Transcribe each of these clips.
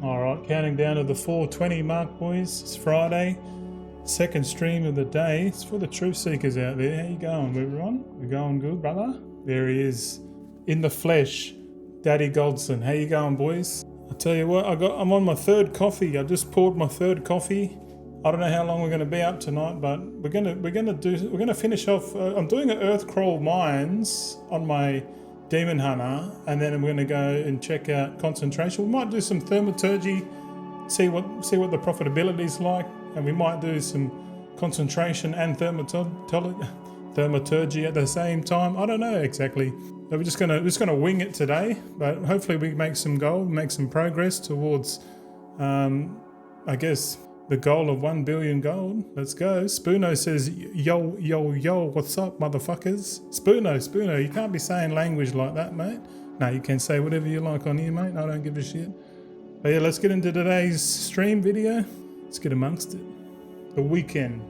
All right, counting down to the 4:20 mark, boys. It's Friday, second stream of the day. It's for the truth seekers out there. How you going, everyone? We're going good, brother. There he is, in the flesh, Daddy Goldson. How you going, boys? I tell you what, I'm on my third coffee. I just poured my third coffee. I don't know how long we're going to be up tonight, but we're gonna finish off. I'm doing an Earth Crawl Mines on my Demon Hunter, and then I'm going to go and check out concentration. We might do some thaumaturgy, see what the profitability is like, and we might do some concentration and thaumaturgy at the same time. I don't know exactly. But we're just gonna wing it today, but hopefully we make some goal, make some progress towards, I guess, the goal of 1 billion gold. Let's go. Spoono says, yo, yo, yo, what's up, motherfuckers? Spoono, you can't be saying language like that, mate. No, you can say whatever you like on here, mate. I don't give a shit. But yeah, let's get into today's stream video. Let's get amongst it. The weekend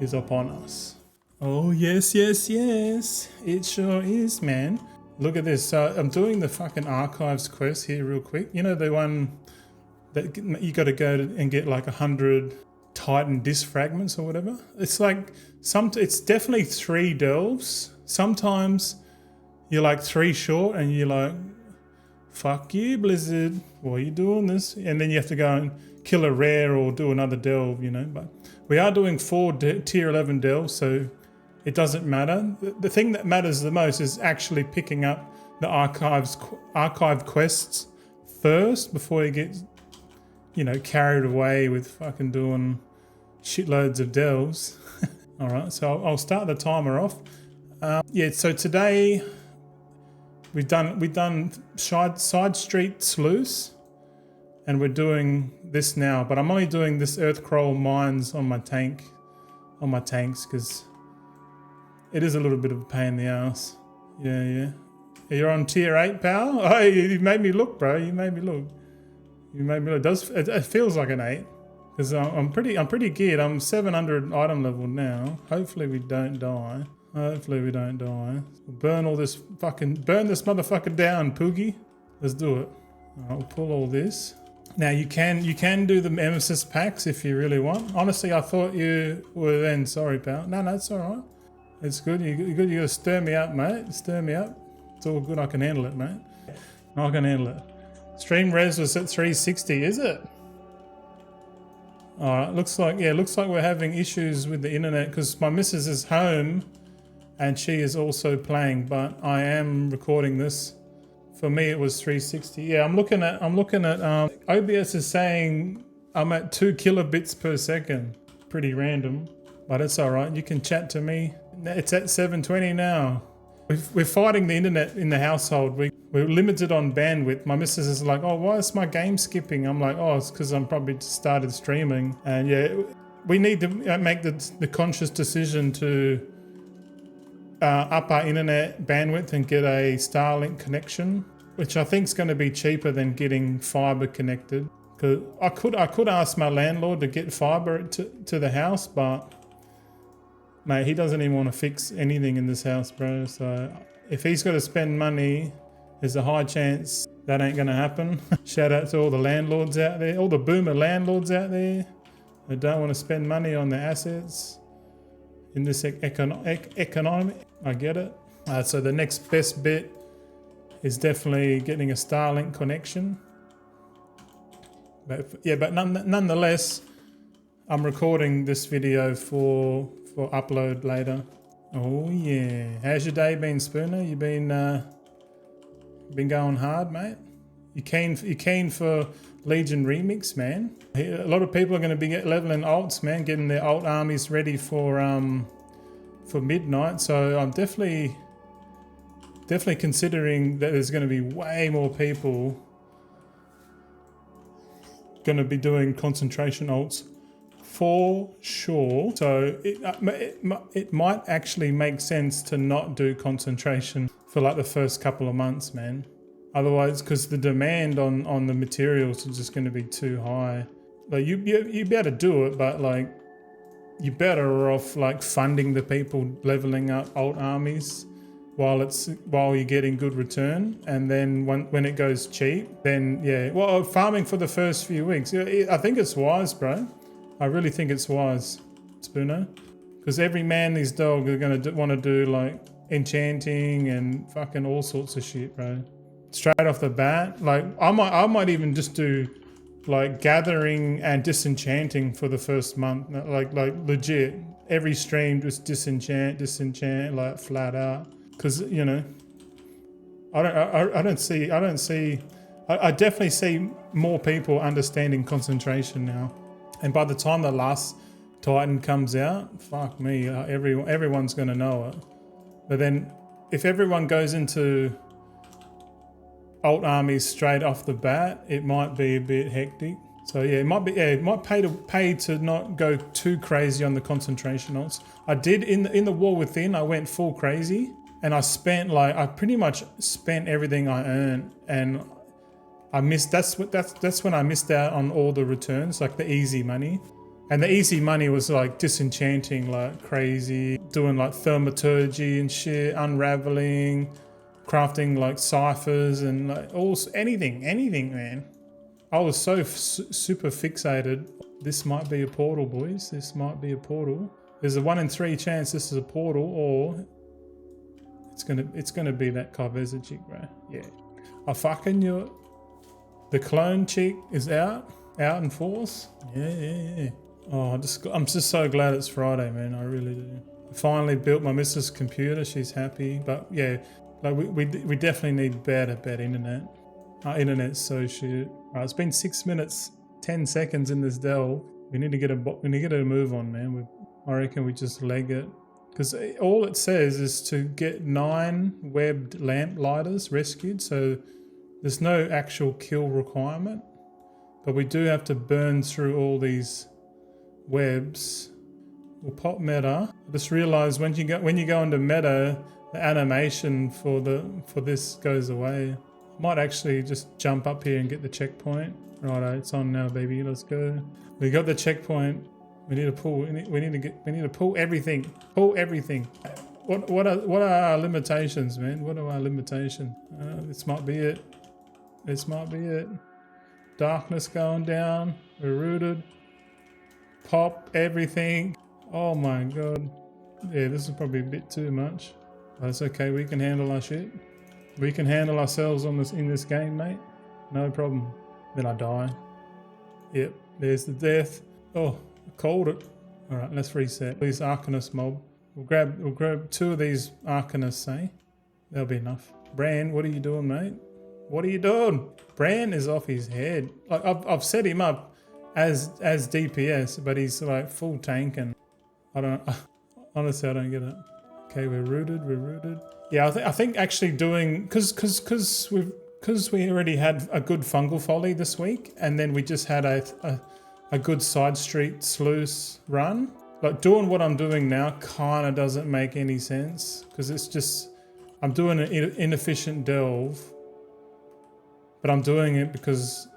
is upon us. Oh, yes, yes, yes. It sure is, man. Look at this. So I'm doing the fucking archives quest here real quick. You know, the one that you got to go and get like 100 Titan disc fragments or whatever. It's like it's definitely 3 delves. Sometimes you're like 3 short and you're like, fuck you, Blizzard. Why are you doing this? And then you have to go and kill a rare or do another delve, you know. But we are doing 4 tier 11 delves, so it doesn't matter. The thing that matters the most is actually picking up the archive quests first before you get, you know, carried away with fucking doing shitloads of delves. All right, so I'll start the timer off. Yeah, so today we've done side street sluice, and we're doing this now. But I'm only doing this Earth Crawl Mines on my tanks because it is a little bit of a pain in the ass. Yeah. You're on tier 8, pal. Oh, you made me look, bro. You made me look. It feels like an 8 because I'm pretty geared. I'm 700 item level now. Hopefully we don't die. Burn this motherfucker down, Poogie. Let's do it. I'll pull all this. Now you can do the nemesis packs if you really want. Honestly, I thought you were then. Sorry, pal. No, it's all right. It's good. You gotta stir me up, mate. Stir me up. It's all good. I can handle it, mate. I can handle it. Stream res was at 360, is it? Alright, looks like we're having issues with the internet because my missus is home and she is also playing, but I am recording this. For me it was 360. Yeah, I'm looking at OBS is saying I'm at 2 kilobits per second. Pretty random, but it's alright. You can chat to me. It's at 720 now. We're fighting the internet in the household. We're limited on bandwidth. My missus is like, oh, why is my game skipping? I'm like, oh, it's because I'm probably just started streaming. And yeah, we need to make the conscious decision to up our internet bandwidth and get a Starlink connection, which I think is going to be cheaper than getting fiber connected. Because I could ask my landlord to get fiber to the house, but mate, he doesn't even want to fix anything in this house, bro. So if he's got to spend money, there's a high chance that ain't going to happen. Shout out to all the landlords out there, all the boomer landlords out there that don't want to spend money on their assets in this economy. I get it. So the next best bet is definitely getting a Starlink connection. But yeah, but nonetheless, I'm recording this video for upload later. Oh yeah, how's your day been, Spooner? You been going hard, mate? You keen for Legion Remix, man? A lot of people are going to be leveling alts, man, getting their alt armies ready for midnight. So I'm definitely considering that there's going to be way more people going to be doing concentration alts. For sure. So it might actually make sense to not do concentration for like the first couple of months, man. Otherwise, because the demand on the materials is just going to be too high. Like you be able to do it, but like you're better off like funding the people leveling up alt armies while you're getting good return, and then when it goes cheap, then yeah. Well, farming for the first few weeks, yeah, I think it's wise, bro. I really think it's wise, Spooner, because every man, these dogs are gonna want to do like enchanting and fucking all sorts of shit, bro. Straight off the bat, like I might even just do like gathering and disenchanting for the first month, like legit. Every stream just disenchant, like flat out. Because you know, I definitely see more people understanding concentration now. And by the time the last Titan comes out, fuck me, everyone's gonna know it. But then, if everyone goes into alt armies straight off the bat, it might be a bit hectic. So yeah, it might pay to not go too crazy on the concentration alts. I did in the War Within, I went full crazy, and I pretty much spent everything I earned, and I missed. That's when I missed out on all the returns, like the easy money. And the easy money was like disenchanting like crazy, doing like thaumaturgy and shit, unraveling, crafting like ciphers and like anything, man. I was so super fixated. This might be a portal, boys. This might be a portal. There's a 1 in 3 chance this is a portal, or it's gonna be that Carveza chick, bro. Yeah, I fucking knew it. The clone chick is out in force. Yeah. Oh, I'm just so glad it's Friday, man. I really do. I finally built my missus' computer. She's happy, but yeah, like we definitely need better internet. Our internet's so shit. Alright, it's been 6 minutes, 10 seconds in this delve. We need to get a move on, man. I reckon we just leg it, because all it says is to get 9 webbed lamp lighters rescued. So there's no actual kill requirement, but we do have to burn through all these webs. We'll pop meta. I just realized when you go into meta, the animation for this goes away. I might actually just jump up here and get the checkpoint. Righto, it's on now, baby. Let's go. We got the checkpoint. We need to pull. We need to pull everything. Pull everything. What are our limitations, man? What are our limitations? This might be it. This might be it. Darkness going down. We're rooted. Pop everything. Oh my god. Yeah, this is probably a bit too much. But it's okay. We can handle our shit. We can handle ourselves in this game, mate. No problem. Then I die. Yep. There's the death. Oh, I called it. All right, let's reset. Please, Arcanist mob. We'll grab 2 of these Arcanists, eh? That'll be enough. Bran, what are you doing, mate? What are you doing? Bran is off his head. Like I've set him up as DPS, but he's like full tanking. Honestly, I don't get it. Okay, we're rooted. Yeah, I think actually doing, because we already had a good fungal folly this week, and then we just had a good side street sluice run. Like doing what I'm doing now kind of doesn't make any sense, because it's just, I'm doing an inefficient delve, but I'm doing it because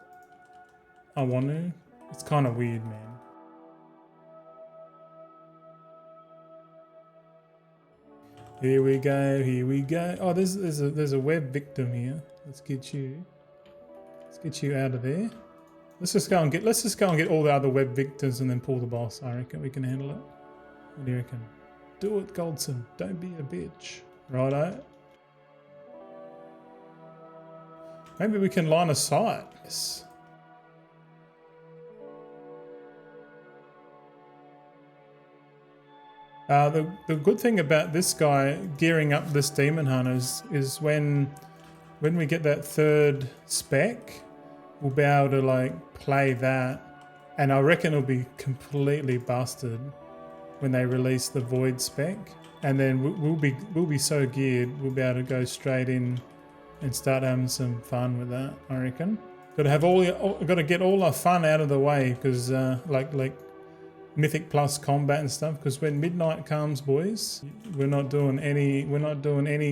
I want to. It's kind of weird, man. Here we go. Oh, there's a web victim here. Let's get you out of there. Let's just go and get all the other web victims and then pull the boss. I reckon we can handle it. What do you reckon? Do it, Goldson. Don't be a bitch. Righto. Maybe we can line a sight. Yes. The good thing about this guy gearing up this demon hunters is when we get that 3rd spec, we'll be able to like play that, and I reckon it'll be completely busted when they release the void spec, and then we'll be so geared we'll be able to go straight in and start having some fun with that. I reckon. Got to get all our fun out of the way, because like Mythic Plus combat and stuff, because when midnight comes, boys, we're not doing any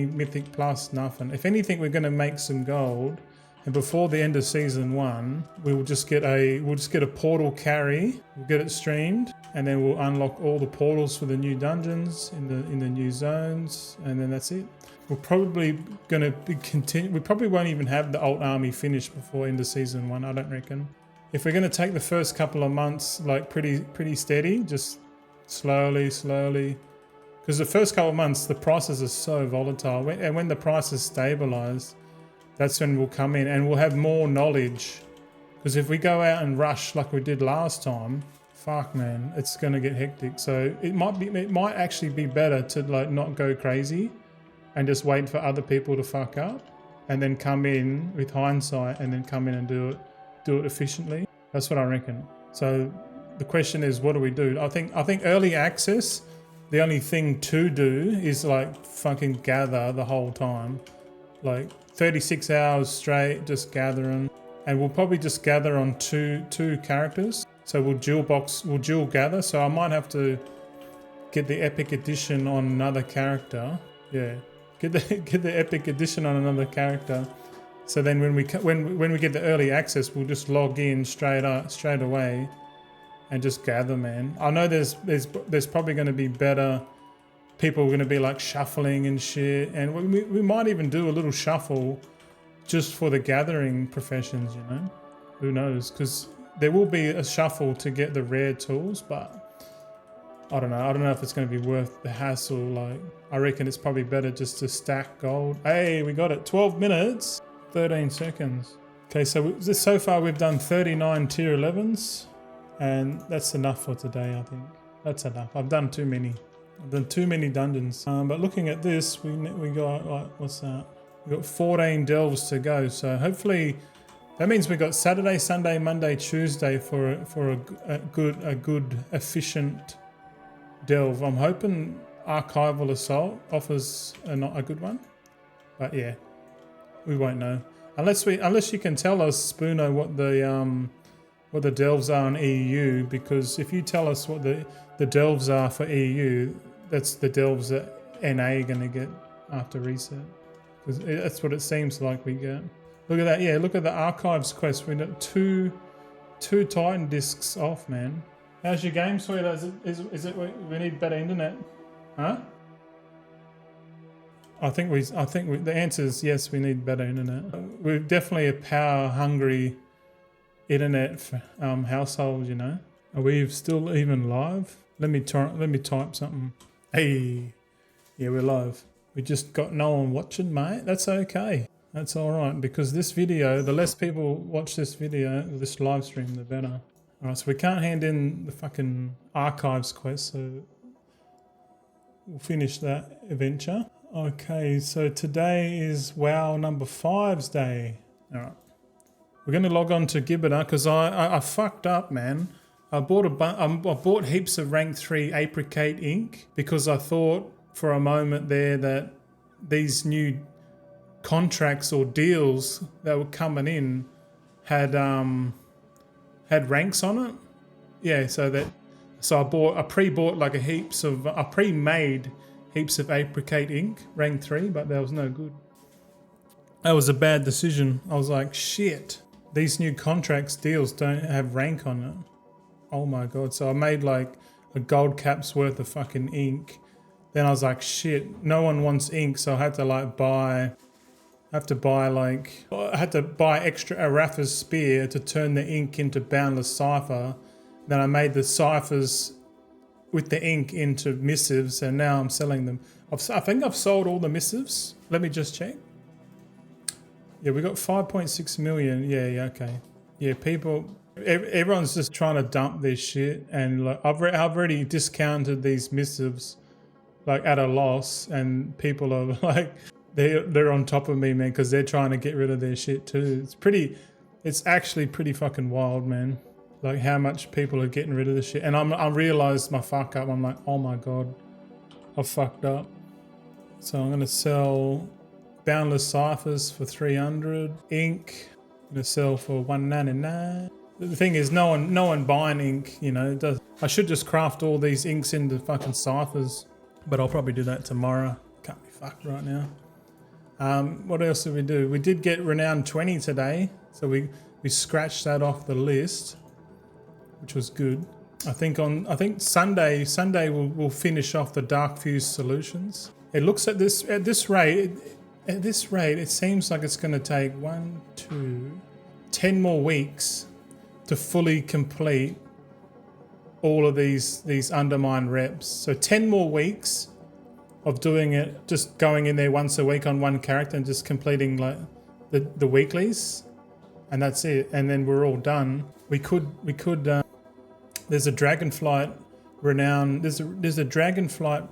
Mythic Plus nothing. If anything, we're going to make some gold And before the end of season 1, we'll just get a portal carry. We'll get it streamed, and then we'll unlock all the portals for the new dungeons in the new zones, and then that's it. We're probably gonna continue. We probably won't even have the alt army finished before end of season 1. I don't reckon. If we're gonna take the first couple of months like pretty steady, just slowly, because the first couple of months the prices are so volatile, and when the prices stabilize, that's when we'll come in and we'll have more knowledge. Because if we go out and rush like we did last time, fuck man, it's gonna get hectic. So it might actually be better to like not go crazy and just wait for other people to fuck up, and then come in with hindsight and then come in and do it efficiently. That's what I reckon. So the question is, what do we do? I think early access, the only thing to do is like fucking gather the whole time, like 36 hours straight, just gathering. And we'll probably just gather on two characters. So we'll dual gather. So I might have to get the epic edition on another character. Yeah, get the epic edition on another character. So then when we get the early access, we'll just log in straight away and just gather, man. I know there's probably going to be better. People are going to be like shuffling and shit, and we might even do a little shuffle just for the gathering professions, you know? Who knows? Because there will be a shuffle to get the rare tools, but I don't know if it's going to be worth the hassle. Like, I reckon it's probably better just to stack gold. Hey, we got it. 12 minutes, 13 seconds. Okay, so far we've done 39 tier 11s, and that's enough for today, I think. That's enough. I've done too many. I've done too many dungeons. But looking at this, we got, like, what's that? We got 14 delves to go. So hopefully that means we got Saturday, Sunday, Monday, Tuesday for a good efficient delve. I'm hoping Archival Assault offers not a good one, but yeah, we won't know unless you can tell us, Spoono, what the delves are in EU, because if you tell us what the delves are for EU, that's the delves that NA are going to get after reset, because that's what it seems like we get. Look at that. Yeah, look at the archives quest. We got two Titan discs off, man. How's your game, sweetheart? Is it we need better internet? Huh? I think the answer is yes, we need better internet. We're definitely a power hungry internet household, you know. Are we still even live? Let me type something. Hey, yeah, we're live. We just got no one watching, mate. That's okay. That's all right, because this video, the less people watch this video, this live stream, the better. All right, so we can't hand in the fucking archives quest, so we'll finish that adventure. Okay, so today is WoW number 5's day. All right. We're going to log on to Gibbiter because I fucked up, man. I bought heaps of rank 3 apricot ink because I thought for a moment there that these new contracts or deals that were coming in had ranks on it. Yeah, so I pre-bought like I pre-made heaps of apricot ink, rank 3, but that was no good. That was a bad decision. I was like, shit, these new contracts deals don't have rank on it. Oh my god. So I made like a gold cap's worth of fucking ink. Then I was like, shit, no one wants ink, so I had to buy extra Arafa's spear to turn the ink into boundless cipher. Then I made the ciphers with the ink into missives, and now I'm selling them. I think I've sold all the missives. Let me just check. Yeah, we got 5.6 million. Yeah, okay. Yeah, everyone's just trying to dump this shit, and like I've already discounted these missives like at a loss, and people are like they're on top of me, man, because they're trying to get rid of their shit too. It's actually pretty fucking wild, man. Like how much people are getting rid of the shit, and I realized my fuck up. I'm like, oh my god, I fucked up. So I'm gonna sell boundless ciphers for 300. Ink, I'm gonna sell for 199. The thing is, no one buying ink, you know. I should just craft all these inks into fucking ciphers, but I'll probably do that tomorrow. Can't be fucked right now. What else did we do? We did get renowned 20 today, so we scratched that off the list, which was good. I think Sunday we'll finish off the dark fuse solutions. It looks at this rate. At this rate, it seems like it's going to take 10 more weeks to fully complete all of these undermined reps. So 10 more weeks of doing it, just going in there once a week on one character and just completing like the weeklies, and that's it. And then we're all done. We could. There's a Dragonflight renown. There's a Dragonflight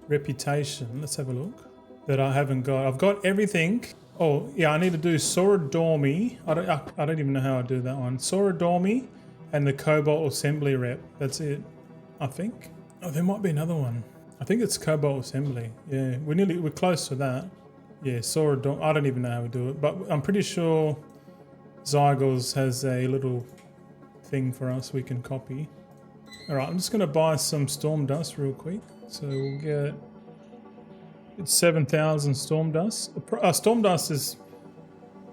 reputation. Let's have a look. That I haven't got. I've got everything. Oh yeah, I need to do Sorodormi. I don't even know how I do that one. Sorodormi and the Cobalt Assembly rep. That's it, I think. Oh, there might be another one. I think it's Cobalt Assembly. Yeah, we're close to that. Yeah, Sorodormi. I don't even know how we do it, but I'm pretty sure Zygos has a little thing for us we can copy. All right, I'm just gonna buy some Storm Dust real quick. So we'll get. It's 7,000 Storm Dust. Storm Dust is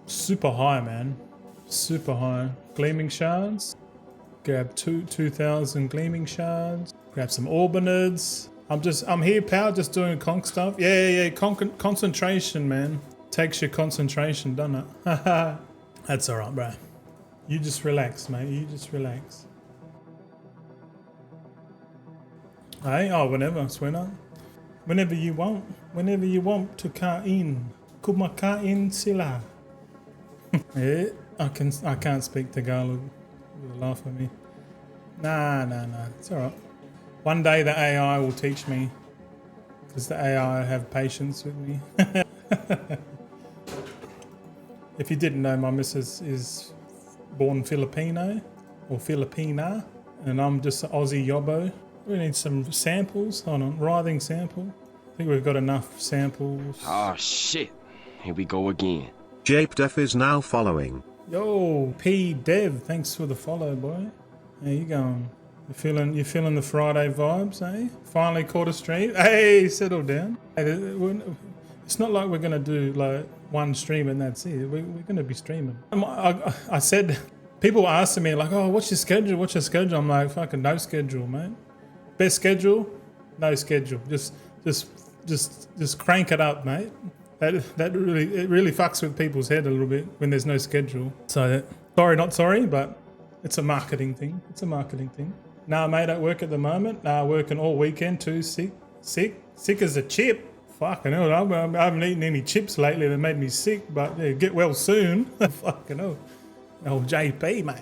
super high, man. Super high. Gleaming Shards. Grab 2,000 Gleaming Shards. Grab some Orbinids. I'm here, pal, just doing Conc stuff. Yeah. Concentration, man. Takes your concentration, doesn't it? That's alright, bro. You just relax, mate. You just relax. Hey, oh, whenever, sweetheart. Whenever you want to kain, kumakain sila. Yeah, I can't speak Tagalog. You'll laugh at me. Nah, it's alright. One day the AI will teach me, because the AI have patience with me. If you didn't know, my missus is born Filipino or Filipina, and I'm just an Aussie yobbo. We need some samples. Hold on, writhing sample. I think we've got enough samples. Oh shit, here we go again. JPDef is now following. Yo, P Dev, thanks for the follow, boy. How you going? You feeling the Friday vibes, eh? Finally caught a stream. Hey, settle down. Hey, it's not like we're gonna do like one stream and that's it. We're gonna be streaming. I said, people asking me like, oh, what's your schedule? What's your schedule? I'm like, fucking no schedule, mate. Best schedule, no schedule. Just crank it up, mate. That really fucks with people's head a little bit when there's no schedule. So sorry, not sorry, but it's a marketing thing. It's a marketing thing. Nah, mate, at work at the moment. Nah, working all weekend too. Sick as a chip. Fucking hell, I haven't eaten any chips lately that made me sick. But yeah, get well soon. Fucking hell. Oh, JP, mate.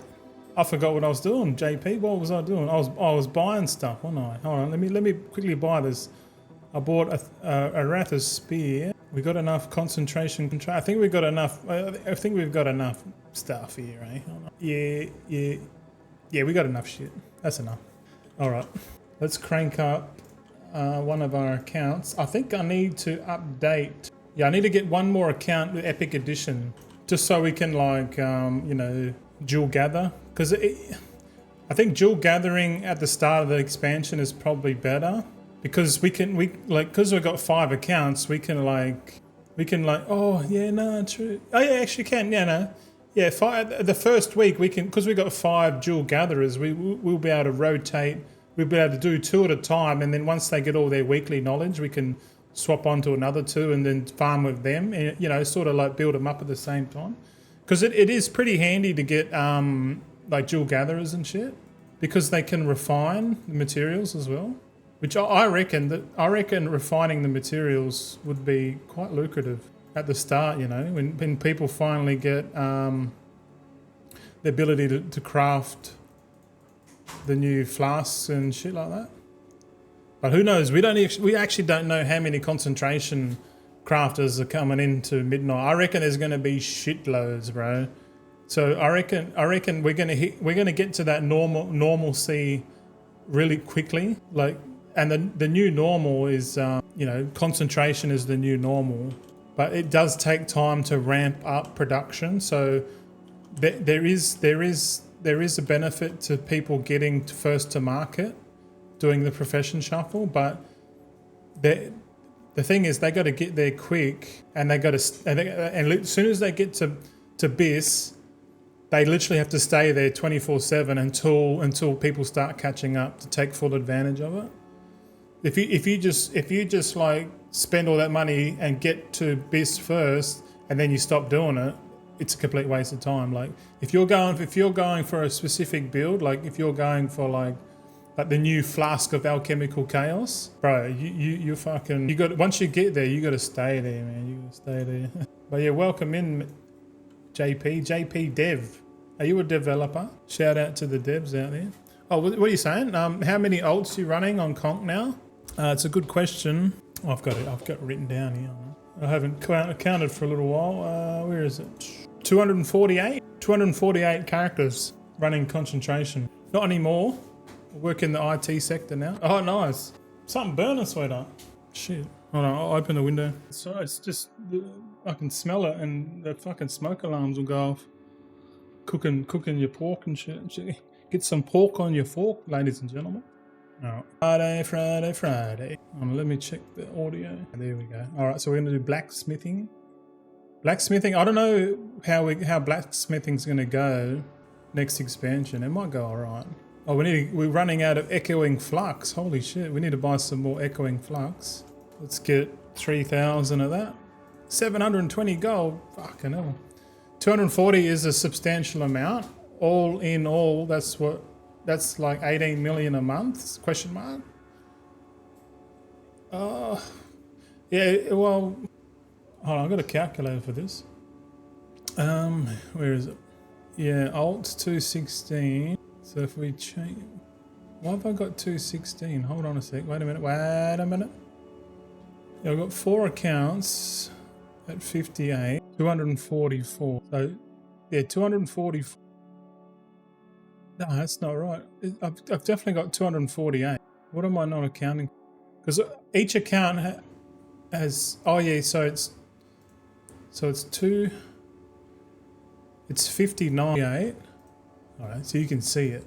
I forgot what I was doing. JP, what was I doing? I was buying stuff, wasn't I? Hold on, let me quickly buy this. I bought a Arathis spear. We got enough concentration control. I think we've got enough. I think we've got enough stuff here, eh? Yeah. We got enough shit. That's enough. All right, let's crank up one of our accounts. I think I need to update. Yeah, I need to get one more account with Epic Edition, just so we can dual gather. Because I think dual gathering at the start of the expansion is probably better. Because because we've got 5 accounts, we can oh yeah, no, true. Oh yeah, actually can, yeah, no. Yeah, the first week we can, because we've got 5 dual gatherers, we'll be able to rotate, we'll be able to do 2 at a time, and then once they get all their weekly knowledge, we can swap on to another 2 and then farm with them, and, sort of like build them up at the same time. Because it is pretty handy to get dual gatherers and shit, because they can refine the materials as well. Which I reckon refining the materials would be quite lucrative at the start, when people finally get the ability to craft the new flasks and shit like that. But who knows? We actually don't know how many concentration crafters are coming into Midnight. I reckon there's going to be shitloads, bro. So I reckon we're going to get to that normalcy really quickly, And the new normal is, concentration is the new normal, but it does take time to ramp up production. So there is a benefit to people getting first to market, doing the profession shuffle, but the thing is they got to get there quick, and they got to, and as soon as they get to BIS, they literally have to stay there 24/7 until people start catching up to take full advantage of it. If you just like spend all that money and get to BIS first, and then you stop doing it, it's a complete waste of time. Like if you're going for a specific build, like if you're going for like the new flask of alchemical chaos, bro, you got, once you get there, you got to stay there, man. You got to stay there. But yeah, welcome in, JP Dev. Are you a developer? Shout out to the devs out there. Oh, what are you saying? How many ults are you running on Conc now? It's a good question. Oh, I've got it written down here. I haven't counted for a little while. Where is it? 248 characters running concentration. Not anymore. I work in the IT sector now. Oh, nice. Something burning, sweetheart. Shit. Hold on, I'll open the window. So it's just, I can smell it, and the fucking smoke alarms will go off. Cooking your pork and shit. Get some pork on your fork, ladies and gentlemen. All right. Friday. Let me check the audio. There we go. All right, so we're gonna do blacksmithing. I don't know how blacksmithing's gonna go next expansion. It might go all right. Oh, we're running out of echoing flux. Holy shit, we need to buy some more echoing flux. Let's get 3,000 of that. 720 gold. Fucking hell. 240 is a substantial amount. All in all, that's like 18 million a month? Question mark. Yeah. Well, hold on. I've got a calculator for this. Where is it? Yeah, alt 216. So if we change, why have I got 216? Hold on a sec. Wait a minute. Yeah, I've got 4 accounts at 58. 244. So yeah, 244. No, that's not right. I've definitely got 248. What am I not accounting? Because each account has. Oh yeah, so it's 59. All right, so you can see it.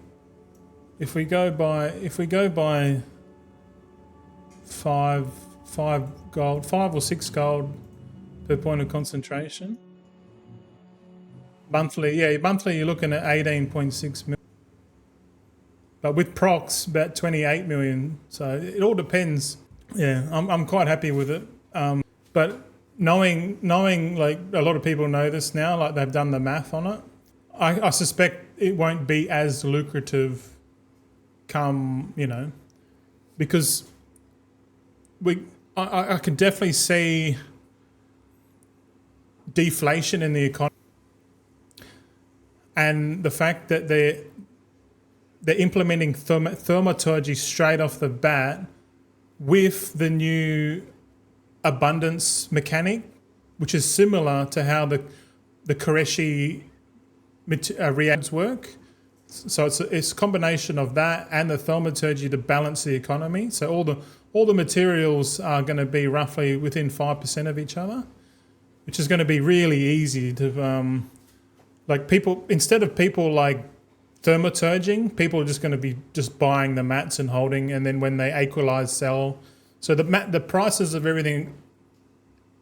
If we go by 5 gold, 5 or 6 gold per point of concentration. Monthly you're looking at 18.6 million. But with procs, about 28 million. So it all depends. Yeah, I'm quite happy with it. But knowing like a lot of people know this now, like they've done the math on it. I suspect it won't be as lucrative come, because I can definitely see deflation in the economy, and the fact that they're implementing thaumaturgy straight off the bat with the new abundance mechanic, which is similar to how the Koreshi reacts work. So it's a combination of that and the thaumaturgy to balance the economy. So all the materials are going to be roughly within 5% of each other, which is going to be really easy to like people, instead of people like thermaturging, people are just going to be just buying the mats and holding, and then when they equalize, sell. So the prices of everything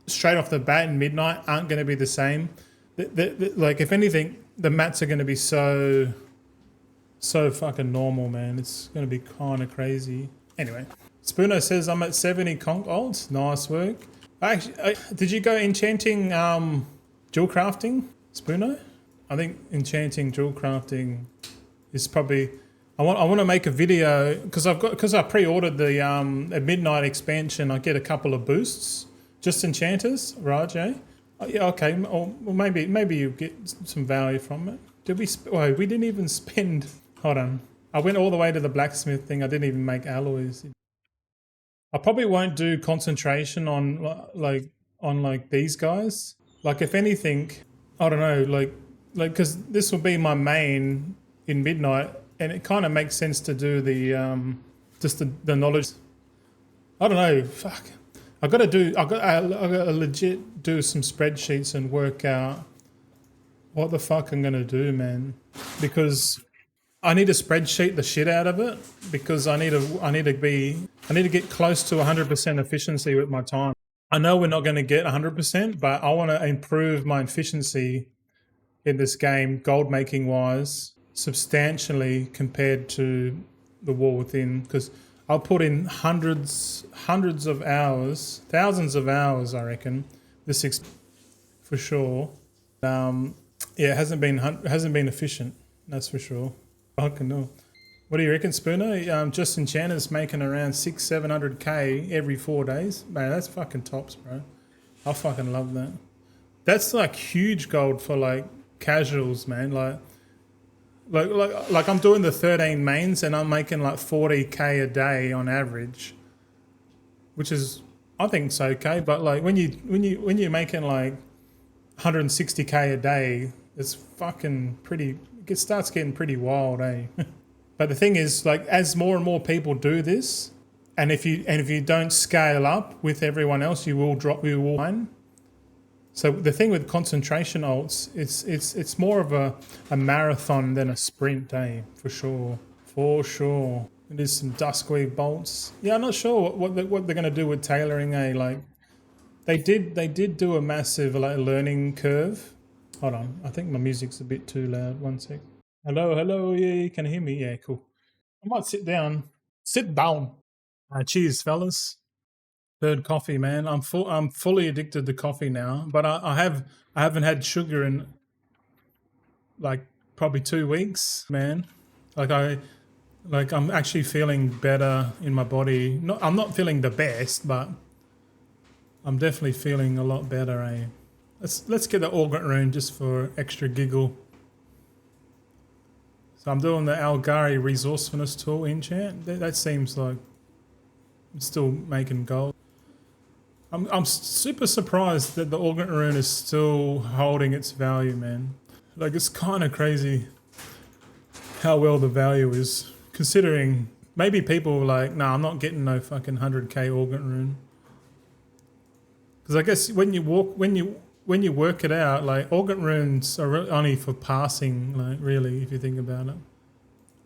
straight off the bat in midnight aren't going to be the same. Like if anything, the mats are going to be so fucking normal, man. It's going to be kind of crazy. Anyway, Spoono says I'm at 70 conc ults. Nice work. Actually, did you go enchanting jewel crafting, Spoono? I think enchanting jewel crafting is probably. I want to make a video because I pre-ordered the at midnight expansion. I get a couple of boosts, just enchanters, Raj. Eh? Oh, yeah, okay. Or maybe you get some value from it. Did we? We didn't even spend. Hold on. I went all the way to the blacksmith thing. I didn't even make alloys. I probably won't do concentration on these guys. Like if anything, I don't know. Like because this will be my main in midnight, and it kind of makes sense to do the just the knowledge. I don't know. Fuck. I got to legit do some spreadsheets and work out what the fuck I'm gonna do, man. Because I need to spreadsheet the shit out of it, because I need to get close to 100% efficiency with my time. I know we're not going to get 100%, but I want to improve my efficiency in this game, gold making wise, substantially compared to the War Within, because I'll put in hundreds of hours, thousands of hours, I reckon, for sure. Yeah, it hasn't been efficient, that's for sure. Fucking no. What do you reckon, Spooner? Justin Chandler's making around 600-700k every 4 days. Man, that's fucking tops, bro. I fucking love that. That's like huge gold for like casuals, man. Like I'm doing the 13 mains and I'm making like 40k a day on average, which is, I think it's okay. But like when you're making like 160k a day, it's fucking pretty. It starts getting pretty wild, eh? But the thing is, like, as more and more people do this, and if you don't scale up with everyone else, you will drop. You will win. So the thing with concentration ults, it's more of a marathon than a sprint, eh? For sure, for sure. There's some Duskweave bolts. Yeah, I'm not sure what they're gonna do with tailoring, eh? Like, they did do a massive like learning curve. Hold on, I think my music's a bit too loud. One sec. Hello, yeah, you can hear me? Yeah, cool. I might sit down. Sit down. Cheers, fellas. Third coffee, man. I'm fully addicted to coffee now, but I haven't had sugar in like probably 2 weeks, man. I'm actually feeling better in my body. I'm not feeling the best, but I'm definitely feeling a lot better, eh? Let's get the Augment Rune just for extra giggle. So I'm doing the Algari Resourcefulness tool enchant. That seems like I'm still making gold. I'm super surprised that the Augment Rune is still holding its value, man. Like, it's kind of crazy how well the value is, considering maybe people were like, nah, I'm not getting no fucking 100k Augment Rune. Because I guess when you work it out, like, Augment Runes are only for passing, like, really, if you think about it.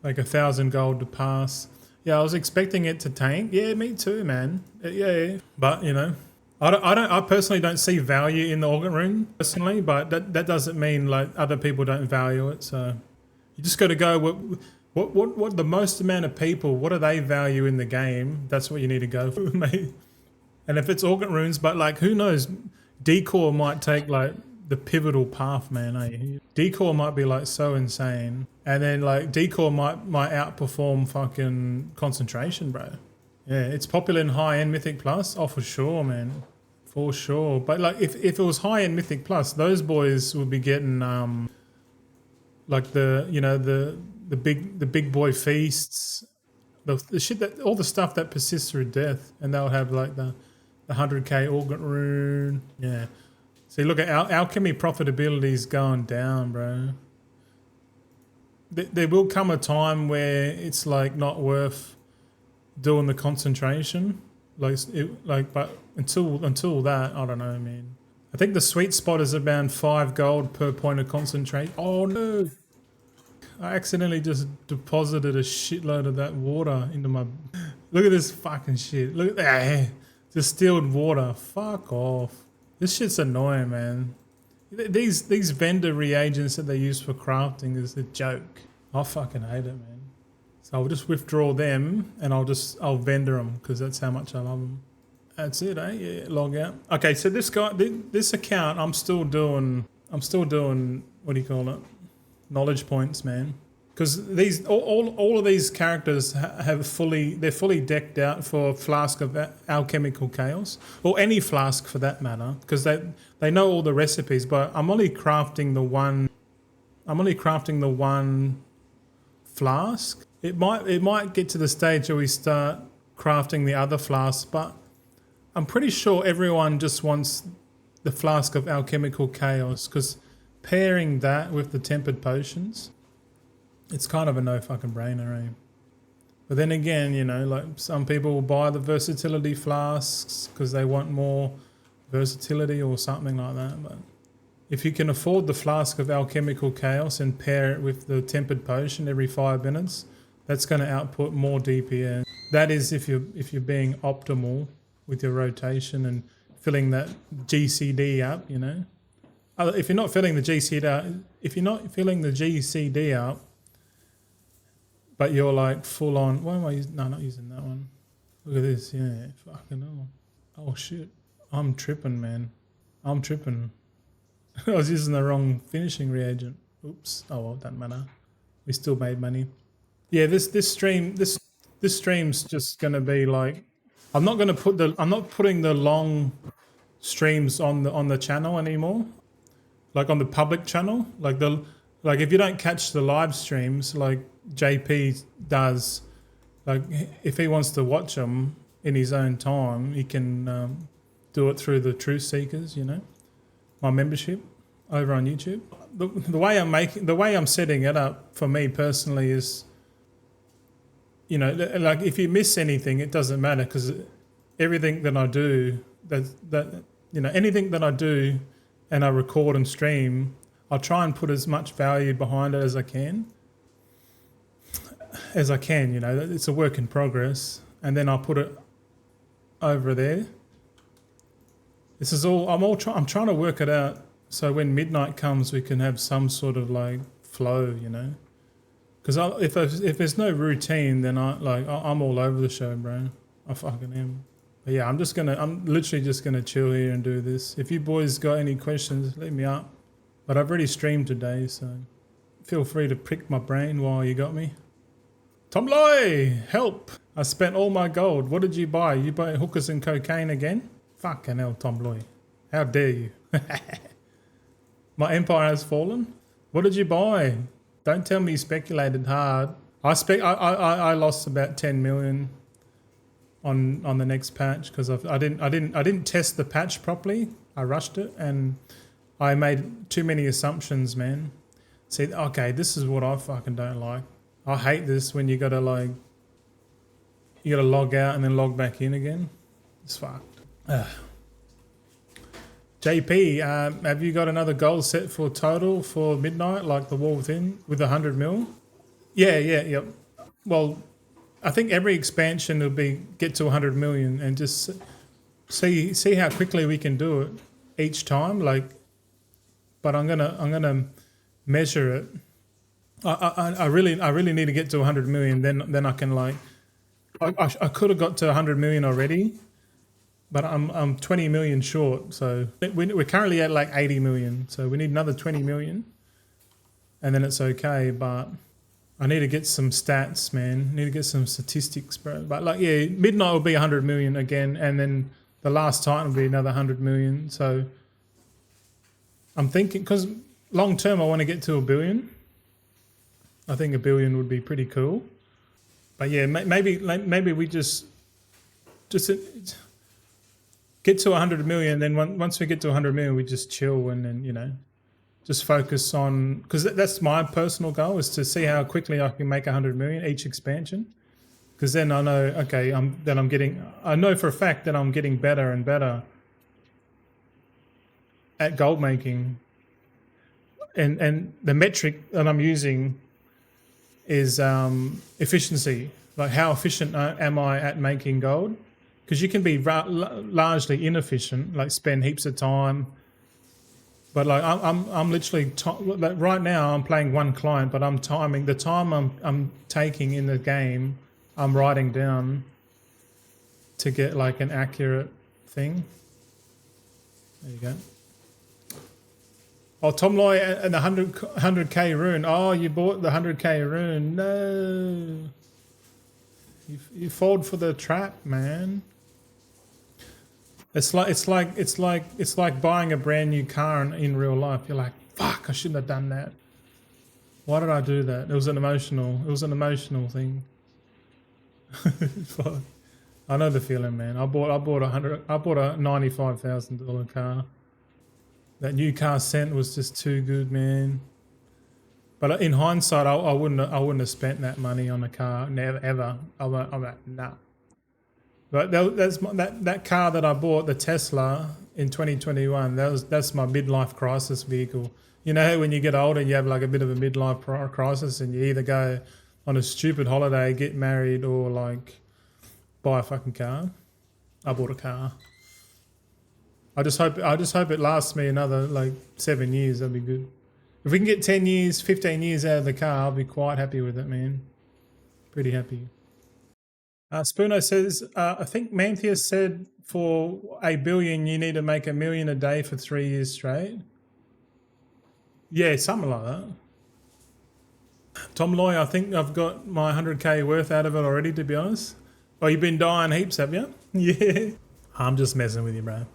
Like 1,000 gold to pass. Yeah, I was expecting it to tank. Yeah, me too, man. Yeah. But, you know, I personally don't see value in the Augment Rune, personally, but that doesn't mean, like, other people don't value it, so you just got to go what the most amount of people, what do they value in the game? That's what you need to go for, mate. And if it's Augment Runes, but, like, who knows? Decor might take, like, the pivotal path, man. Eh? Decor might be, like, so insane. And then, like, Decor might outperform fucking concentration, bro. Yeah, it's popular in high-end Mythic Plus. Oh, for sure, man. For sure. But, like, if it was high-end Mythic Plus, those boys would be getting, like, the big boy feasts. The shit that, all the stuff that persists through death. And they'll have, like, the 100k Augment Rune. Yeah. See, look at alchemy profitability is going down, bro. There will come a time where it's like not worth doing the concentration. But until that, I don't know, man. I think the sweet spot is around 5 gold per point of concentrate. Oh no! I accidentally just deposited a shitload of that water into my. Look at this fucking shit. Look at that. Distilled water. Fuck off. This shit's annoying, man. These vendor reagents that they use for crafting is a joke. I fucking hate it, man. So I'll just withdraw them and I'll vendor them because that's how much I love them. That's it, eh? Yeah, log out. Okay, so this account, I'm still doing, what do you call it? Knowledge points, man. Because these all of these characters they're fully decked out for Flask of Alchemical Chaos, or any flask for that matter, because they know all the recipes. But I'm only crafting the one. Flask. It might get to the stage where we start crafting the other flasks, but I'm pretty sure everyone just wants the Flask of Alchemical Chaos, because pairing that with the tempered potions. It's kind of a no fucking brainer, eh? But then again, you know, like some people will buy the versatility flasks because they want more versatility or something like that. But if you can afford the Flask of Alchemical Chaos and pair it with the tempered potion every 5 minutes, that's going to output more DPS. That is if you're being optimal with your rotation and filling that GCD up, you know. If you're not filling the GCD up, if you're not filling the GCD up, but you're like full on, why am I using, no, not using that one. Look at this, yeah, fucking hell. Oh shit, I'm tripping, man. I'm tripping. I was using the wrong finishing reagent. Oops, oh well, doesn't matter. We still made money. Yeah, this stream's just gonna be like, I'm not putting the long streams on the channel anymore. Like on the public channel, like if you don't catch the live streams like JP does, like if he wants to watch them in his own time, he can do it through the Truth Seekers, you know, my membership over on YouTube. The way I'm setting it up for me personally is, you know, like if you miss anything, it doesn't matter because everything that I do, you know, anything that I do and I record and stream, I'll try and put as much value behind it as I can. You know, it's a work in progress, and then I'll put it over there. This is all I'm trying to work it out so when midnight comes we can have some sort of like flow, you know. Because if there's no routine, then I'm all over the show, bro. I fucking am. But yeah, I'm literally just gonna chill here and do this. If you boys got any questions, let me up. But I've already streamed today, so feel free to prick my brain while you got me. Tomloy, help! I spent all my gold. What did you buy? You buy hookers and cocaine again? Fucking hell, Tomloy. How dare you? My empire has fallen? What did you buy? Don't tell me you speculated hard. I lost about 10 million on the next patch because I didn't test the patch properly. I rushed it and I made too many assumptions, man. See, okay, this is what I fucking don't like. I hate this when you gotta log out and then log back in again. It's fucked. JP, have you got another goal set for total for midnight, like the War Within with 100 mil? Yeah. Well, I think every expansion will get to 100 million and just see how quickly we can do it each time. Like, but I'm gonna measure it. I really need to get to 100 million. Then I can like, I could have got to 100 million already, but I'm 20 million short. So we're currently at like 80 million. So we need another 20 million, and then it's okay. But I need to get some stats, man. I need to get some statistics, bro. But like, yeah, midnight will be 100 million again, and then the last Titan will be another 100 million. So I'm thinking, because long term I want to get to 1 billion. I think 1 billion would be pretty cool. But yeah, maybe we just get to 100 million. Then once we get to 100 million, we just chill and then, you know, just focus on, because that's my personal goal, is to see how quickly I can make 100 million each expansion. Because then I know, okay, I know for a fact that I'm getting better and better at gold making. And the metric that I'm using is efficiency. Like, how efficient am I at making gold? Because you can be largely inefficient, like spend heaps of time. But like I'm literally like right now I'm playing one client, but I'm timing the time I'm taking in the game. I'm writing down to get like an accurate thing. There you go. Oh, Tomloy and the 100k rune. Oh, you bought the 100k rune. No, you falled for the trap, man. It's like buying a brand new car in real life. You're like, fuck, I shouldn't have done that. Why did I do that? It was an emotional thing. I know the feeling, man. I bought a $95,000 car. That new car scent was just too good, man. But in hindsight, I wouldn't have spent that money on a car, never ever. I'm like, nah. But that car that I bought, the Tesla in 2021. That's my midlife crisis vehicle. You know, when you get older, you have like a bit of a midlife crisis, and you either go on a stupid holiday, get married, or like buy a fucking car. I bought a car. I just hope it lasts me another like 7 years. That'd be good. If we can get 10 years, 15 years out of the car, I'll be quite happy with it, man. Pretty happy. Spoono says, I think Mantheus said for 1 billion you need to make 1 million a day for 3 years straight. Yeah, something like that. Tom Loy, I think I've got my 100k worth out of it already, to be honest. Oh, you've been dying heaps, have you? Yeah. I'm just messing with you, bro.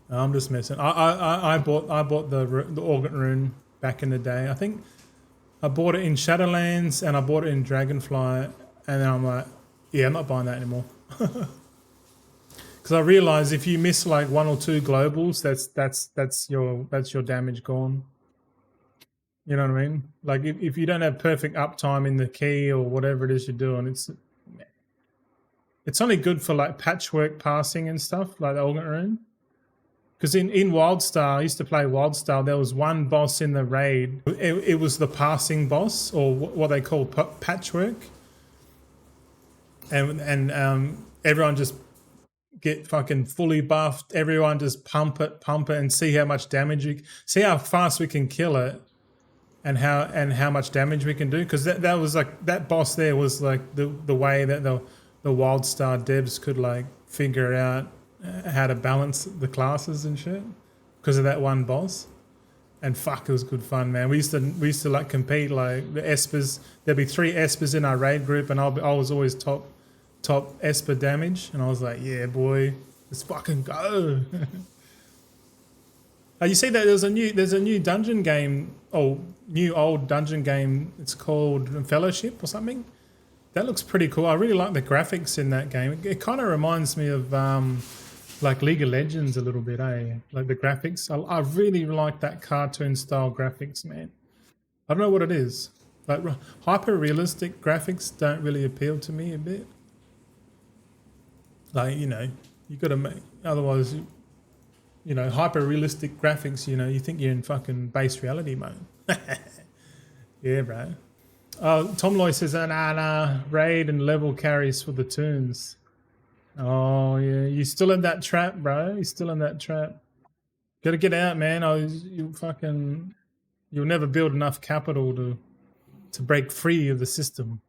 I'm just messing. I bought the Organ Rune back in the day. I think I bought it in Shadowlands and I bought it in Dragonfly, and then I'm like, yeah, I'm not buying that anymore. Because I realize if you miss like 1 or 2 globals, that's your damage gone. You know what I mean? Like if you don't have perfect uptime in the key or whatever it is you're doing, it's only good for like patchwork passing and stuff like the Organ Rune. Because in Wildstar, I used to play Wildstar, there was one boss in the raid. It was the passing boss, or what they call patchwork. And everyone just get fucking fully buffed. Everyone just pump it, and see how much damage see how fast we can kill it, and how much damage we can do. Because that was like, that boss there was like the way that the Wildstar devs could like figure out how to balance the classes and shit because of that one boss. And fuck, it was good fun, man. We used to like compete, like the Espers. There'd be 3 Espers in our raid group, and I was always top Esper damage, and I was like, yeah, boy, let's fucking go. You see that there's a new dungeon game, new old dungeon game. It's called Fellowship or something. That looks pretty cool. I really like the graphics in that game. It kind of reminds me of like League of Legends a little bit, eh? Like the graphics. I really like that cartoon style graphics, man. I don't know what it is. Like hyper realistic graphics don't really appeal to me a bit. Like, you got to make, otherwise, hyper realistic graphics, you think you're in fucking base reality mode. Yeah, bro. Tom Loy says, nah, raid and level carries for the tunes. Oh, yeah. You still in that trap, bro. You're still in that trap. Got to get out, man. You'll never build enough capital to break free of the system.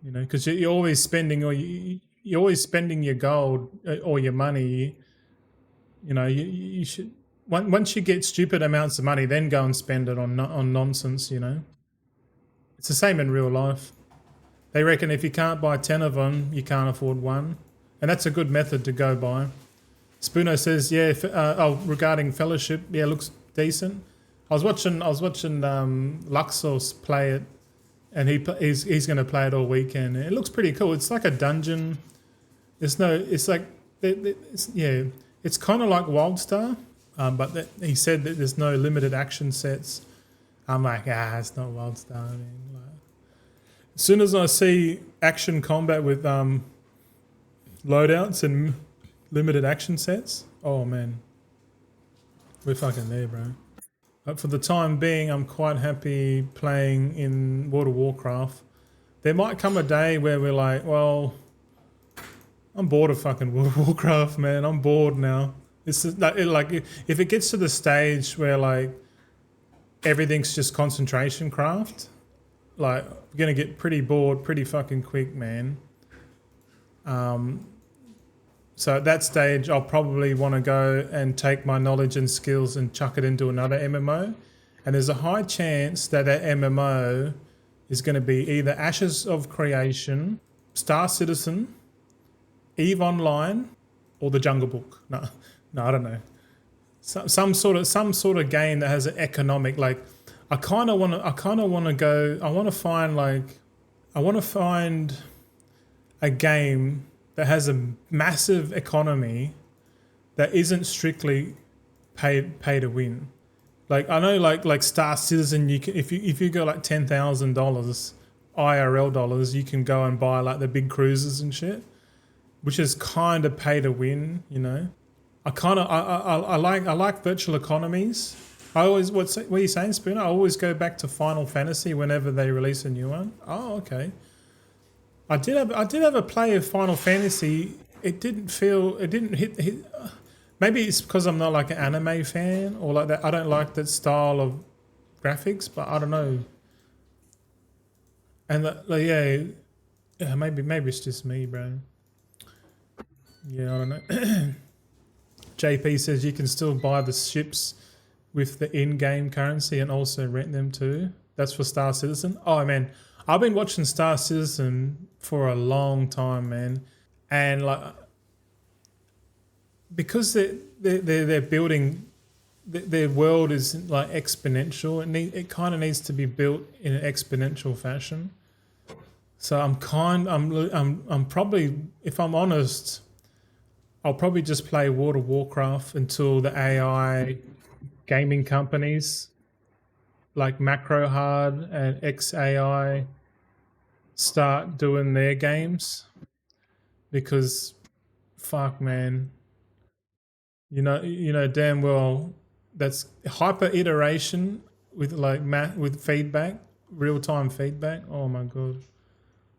Because you're always spending, you're always spending your gold or your money. You should, once you get stupid amounts of money, then go and spend it on nonsense. It's the same in real life. They reckon if you can't buy 10 of them, you can't afford one. And that's a good method to go by. Spoono says, yeah, regarding Fellowship, yeah, looks decent. I was watching Luxos play it, and he's going to play it all weekend. It looks pretty cool. It's like a dungeon. It's kind of like Wildstar, but he said that there's no limited action sets. I'm like, it's not Wildstar. I mean, as soon as I see action combat with loadouts and limited action sets, oh man, we're fucking there, bro. But for the time being, I'm quite happy playing in World of Warcraft. There might come a day where we're like, well, I'm bored of fucking World of Warcraft, man. I'm bored now. It's like if it gets to the stage where like everything's just concentration craft, like we're gonna get pretty bored pretty fucking quick, man. So at that stage, I'll probably want to go and take my knowledge and skills and chuck it into another MMO. And there's a high chance that MMO is going to be either Ashes of Creation, Star Citizen, EVE Online, or the Jungle Book. No, I don't know. Some sort of game that has an economic, like I want to find a game that has a massive economy that isn't strictly pay to win. Like I know, like Star Citizen, you can if you go like $10,000 IRL dollars, you can go and buy like the big cruisers and shit, which is kind of pay to win. I like virtual economies. What are you saying, Spooner? I always go back to Final Fantasy whenever they release a new one. Oh, okay. I did have a play of Final Fantasy. It didn't hit. Maybe it's because I'm not like an anime fan or like that. I don't like that style of graphics, but I don't know. And yeah, maybe it's just me, bro. Yeah, I don't know. JP says you can still buy the ships with the in-game currency and also rent them too. That's for Star Citizen. Oh man, I've been watching Star Citizen for a long time, man, and like because they're building their world is like exponential. It kind of needs to be built in an exponential fashion. So I'm probably, if I'm honest, I'll probably just play World of Warcraft until the AI gaming companies like Macrohard and XAI start doing their games, because fuck, man, you know damn well that's hyper iteration with like with feedback, real time feedback. Oh my god.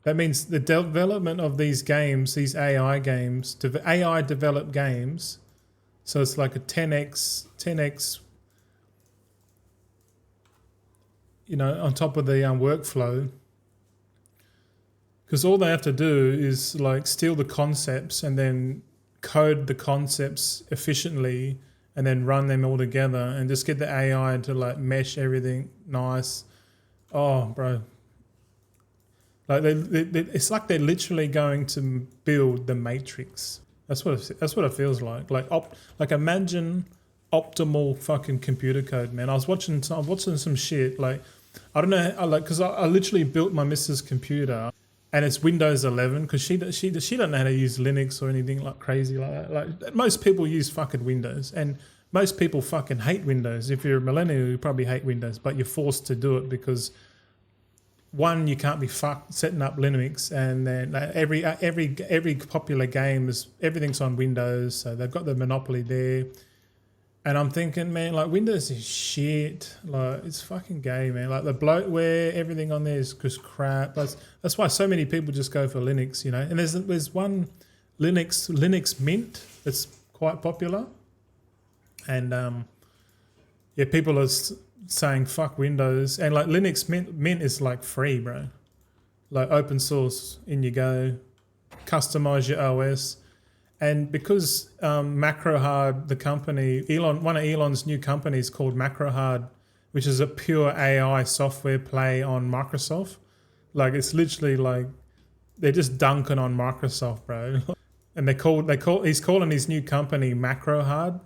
That means the development of these games, these AI games, AI developed games, so it's like a 10x, on top of the workflow. Because all they have to do is like steal the concepts and then code the concepts efficiently and then run them all together and just get the AI to like mesh everything nice. Oh, bro. Like it's like they're literally going to build the Matrix. That's what it feels like. Like imagine optimal fucking computer code, man. I was watching some shit. Like I don't know, because I literally built my missus' computer, and it's Windows 11 because she doesn't know how to use Linux or anything like crazy like that. Like most people use fucking Windows, and most people fucking hate Windows. If you're a millennial, you probably hate Windows, but you're forced to do it because one, you can't be fucked setting up Linux, and then every popular game everything's on Windows, so they've got the monopoly there. And I'm thinking, man, like Windows is shit. Like it's fucking gay, man. Like the bloatware, everything on there is just crap. That's why so many people just go for Linux, And there's one Linux Mint that's quite popular, and people are saying fuck Windows, and like Linux Mint is like free, bro. Like open source, in you go, customize your OS. And because Macrohard, the company, one of Elon's new companies called Macrohard, which is a pure AI software play on Microsoft, like it's literally like they're just dunking on Microsoft, bro. And he's calling his new company Macrohard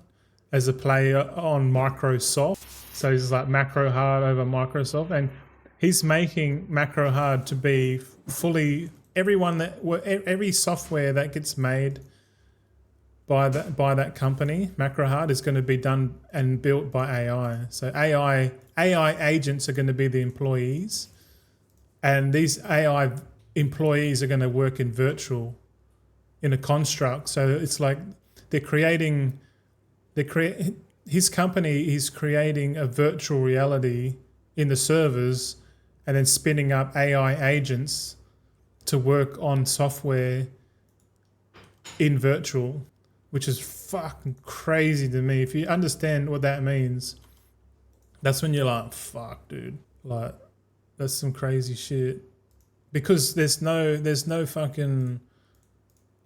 as a play on Microsoft. So he's like Macrohard over Microsoft, and he's making Macrohard to be fully every software that gets made by that company, Macrohard, is going to be done and built by AI. So AI agents are going to be the employees, and these AI employees are going to work in a construct. So it's like his company is creating a virtual reality in the servers and then spinning up AI agents to work on software in virtual, which is fucking crazy to me. If you understand what that means, that's when you're like, fuck, dude. Like, that's some crazy shit. Because there's no fucking,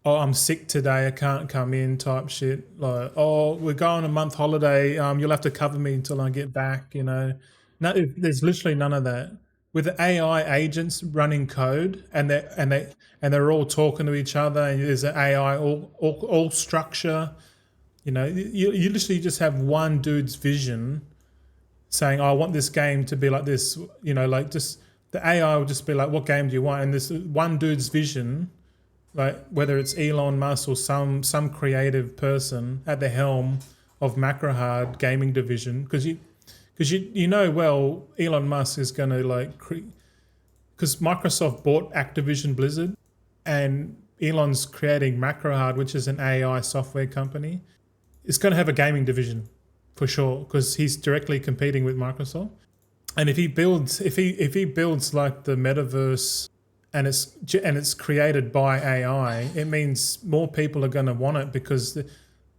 oh, I'm sick today, I can't come in type shit. Like, oh, we're going on a month holiday, you'll have to cover me until I get back, No, there's literally none of that. With the AI agents running code, and they're all talking to each other, and there's an AI all structure. You literally just have one dude's vision saying, oh, I want this game to be like this, like just the AI will just be like, what game do you want? And this one dude's vision, like whether it's Elon Musk or some creative person at the helm of Macrohard gaming division, because well, Elon Musk is going to because Microsoft bought Activision Blizzard, and Elon's creating Macrohard, which is an AI software company. It's going to have a gaming division for sure, because he's directly competing with Microsoft. And if he builds like the metaverse, and it's created by AI, it means more people are going to want it, because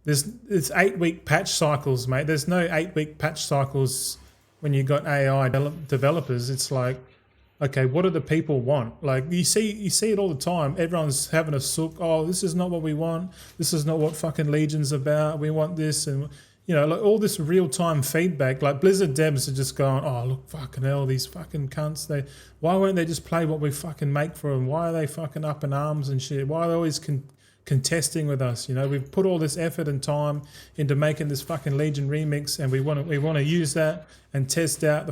It's 8-week patch cycles, mate. There's no 8-week patch cycles when you got AI developers. It's like, okay, what do the people want? Like you see it all the time. Everyone's having a sook. Oh, this is not what we want. This is not what fucking Legion's about. We want this, and like all this real time feedback. Like Blizzard devs are just going, oh look, fucking hell, these fucking cunts. Why won't they just play what we fucking make for them? Why are they fucking up in arms and shit? Why are they always contesting with us? We've put all this effort and time into making this fucking Legion remix, and we want to use that and test out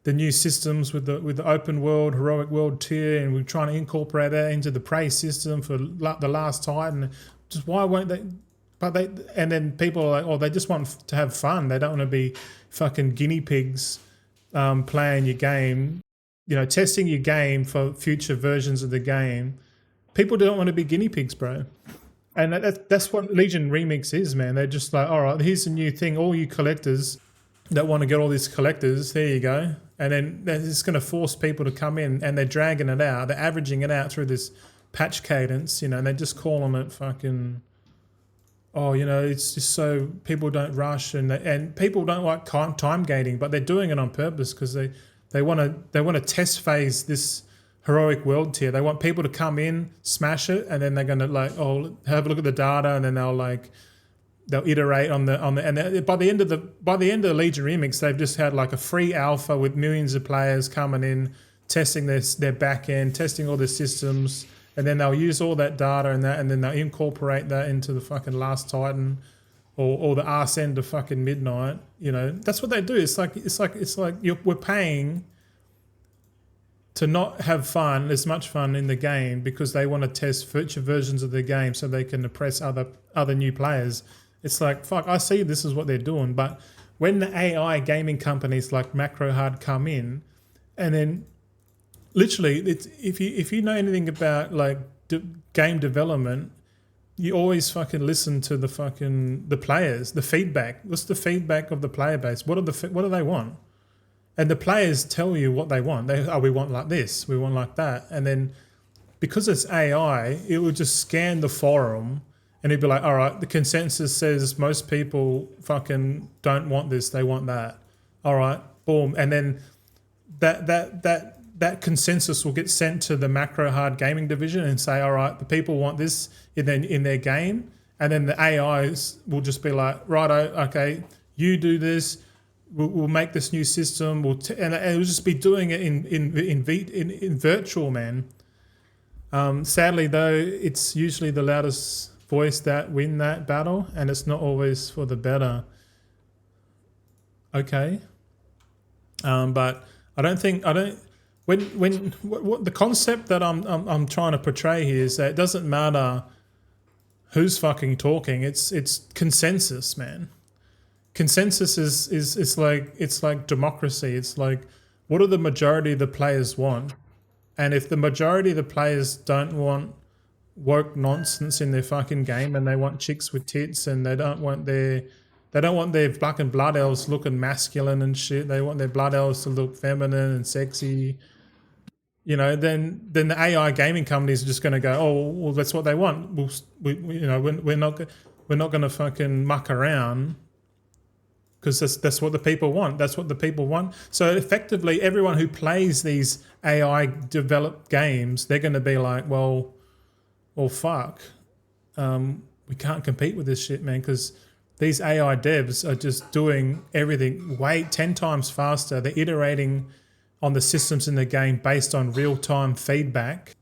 the new systems with the open world, heroic world tier, and we're trying to incorporate that into the prey system for the last Titan. Just why won't they? And then people are like, oh, they just want to have fun. They don't want to be fucking guinea pigs playing your game, testing your game for future versions of the game. People don't want to be guinea pigs, bro. And that's what Legion Remix is, man. They're just like, all right, here's a new thing. All you collectors that want to get all these collectors, there you go. And then they're just going to force people to come in, and they're dragging it out. They're averaging it out through this patch cadence, and they're just calling it fucking, it's just so people don't rush, and people don't like time gating, but they're doing it on purpose because they want to test phase this heroic world tier. They want people to come in, smash it, and then they're going to have a look at the data, and then they'll iterate on the and by the end of the Legion Remix, they've just had like a free alpha with millions of players coming in, testing their back end, testing all their systems, and then they'll use all that data and then they'll incorporate that into the fucking Last Titan or the arse end of fucking Midnight. That's what they do. It's like we're paying to not have as much fun in the game because they want to test future versions of the game so they can impress other new players. It's like, fuck, I see this is what they're doing. But when the AI gaming companies like Macrohard come in, and then literally, if you know anything about like game development, you always fucking listen to the players, the feedback. What's the feedback of the player base? What do they want? And the players tell you what they want. We want like this, we want like that. And then because it's AI, it will just scan the forum and it'd be like, all right, the consensus says most people fucking don't want this, they want that. All right, boom. And then that consensus will get sent to the Macrohard gaming division and say, all right, the people want this in their game. And then the AIs will just be like, righto, okay, you do this. We'll make this new system. And it will just be doing it in virtual, man. Sadly, though, it's usually the loudest voice that win that battle, and it's not always for the better. Okay, but what the concept that I'm trying to portray here is that it doesn't matter who's fucking talking. It's consensus, man. Consensus is like democracy. It's like, what do the majority of the players want? And if the majority of the players don't want woke nonsense in their fucking game, and they want chicks with tits, and they don't want their fucking blood elves looking masculine and shit. They want their blood elves to look feminine and sexy. Then the AI gaming companies are just going to go, oh, well, that's what they want. We're not going to fucking muck around. Because that's what the people want. That's what the people want. So effectively, everyone who plays these AI developed games, they're going to be like, well, fuck. We can't compete with this shit, man, because these AI devs are just doing everything 10 times faster. They're iterating on the systems in the game based on real-time feedback,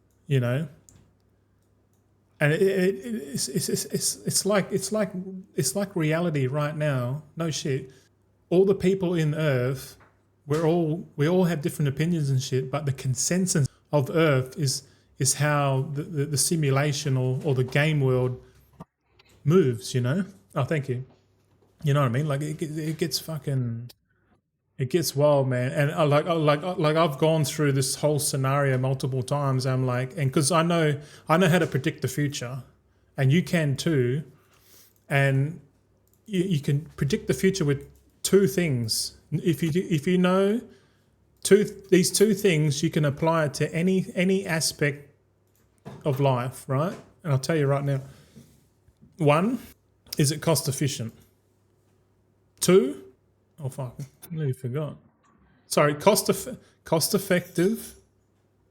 And it's like reality right now. No shit. All the people in Earth, we all have different opinions and shit, but the consensus of Earth is how the simulation or the game world moves. Oh, thank you. You know what I mean? Like it gets fucking. It gets wild, man. And I've gone through this whole scenario multiple times. I'm like, and because I know how to predict the future, and you can too. And you can predict the future with two things. If you know these two things, you can apply it to any aspect of life, right? And I'll tell you right now. One, Is it cost efficient? 2? Oh fuck, I nearly forgot. Sorry, cost effective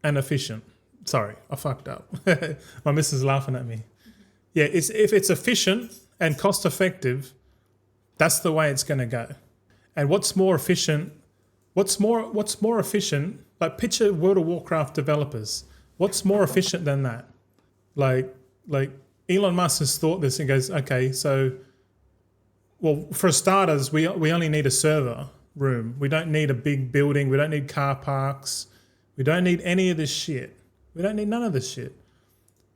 and efficient. Sorry, I fucked up. My missus is laughing at me. Yeah, if it's efficient and cost effective, that's the way it's going to go. And what's more efficient? What's more efficient? Like picture World of Warcraft developers. What's more efficient than that? Like Elon Musk has thought this and goes, okay, so well, for starters, we only need a server room. We don't need a big building. We don't need car parks. We don't need any of this shit. We don't need none of this shit.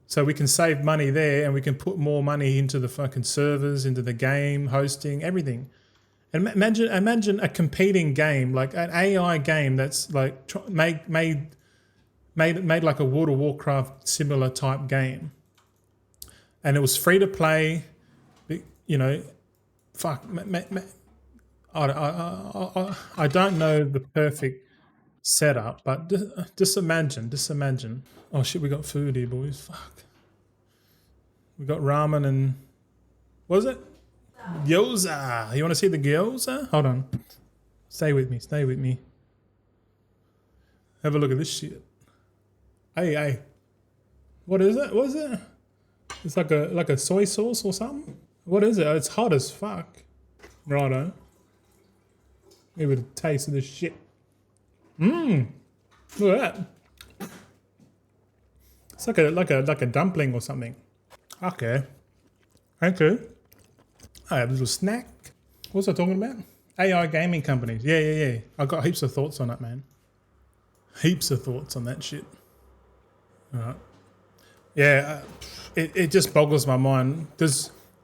So we can save money there and we can put more money into the fucking servers, into the game, hosting, everything. And imagine a competing game, like an AI game that's like made like a World of Warcraft similar type game. And it was free to play, you know, fuck, I don't know the perfect setup, but just imagine. Oh shit, we got food here, boys. Fuck. We got ramen and what is it? Gyoza. You want to see the gyoza? Hold on. Stay with me. Have a look at this shit. Hey. What is it? It's like a soy sauce or something? What is it? It's hot as fuck. Righto. Give it a taste of this shit. Look at that. It's like a dumpling or something. Okay. Thank you. I have a little snack. What was I talking about? AI gaming companies. Yeah. I got heaps of thoughts on that, man. Heaps of thoughts on that shit. All right. Yeah, it just boggles my mind.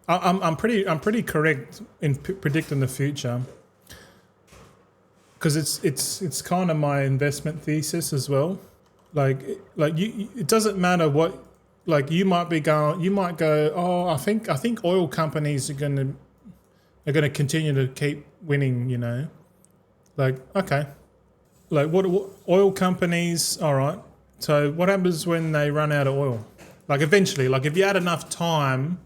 I'm pretty correct in predicting the future because it's kind of my investment thesis as well. Like it doesn't matter what. Like you might go, oh, I think oil companies are gonna continue to keep winning, you know. Like, okay. Like what oil companies, all right. So what happens when they run out of oil? Like eventually, like if you had enough time,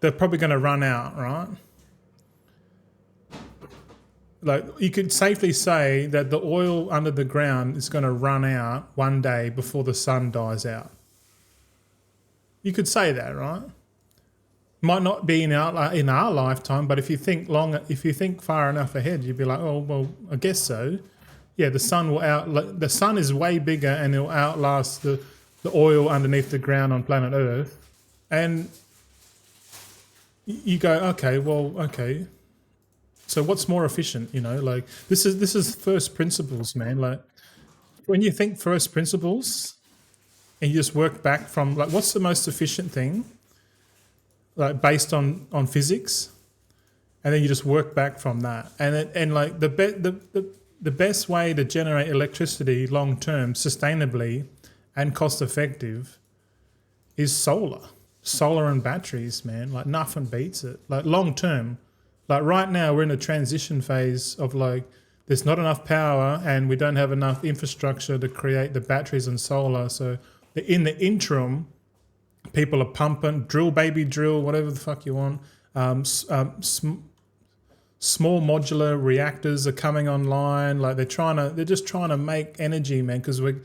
they're probably gonna run out, right? Like you could safely say that the oil under the ground is gonna run out one day before the sun dies out. You could say that, right? Might not be in our lifetime, but if you think far enough ahead, you'd be like, oh well, I guess so. Yeah, the sun is way bigger and it'll outlast the oil underneath the ground on planet Earth. And you go, okay. So what's more efficient? You know, like this is first principles, man. Like when you think first principles. And you just work back from like, what's the most efficient thing, like based on physics, and then you just work back from that. And like the best way to generate electricity long term, sustainably, and cost effective, is solar and batteries, man. Like nothing beats it. Like long term, like right now we're in a transition phase of like there's not enough power and we don't have enough infrastructure to create the batteries and solar, so. In the interim, people are pumping, drill, whatever the fuck you want. Small modular reactors are coming online. Like they're just trying to make energy, man. Because we're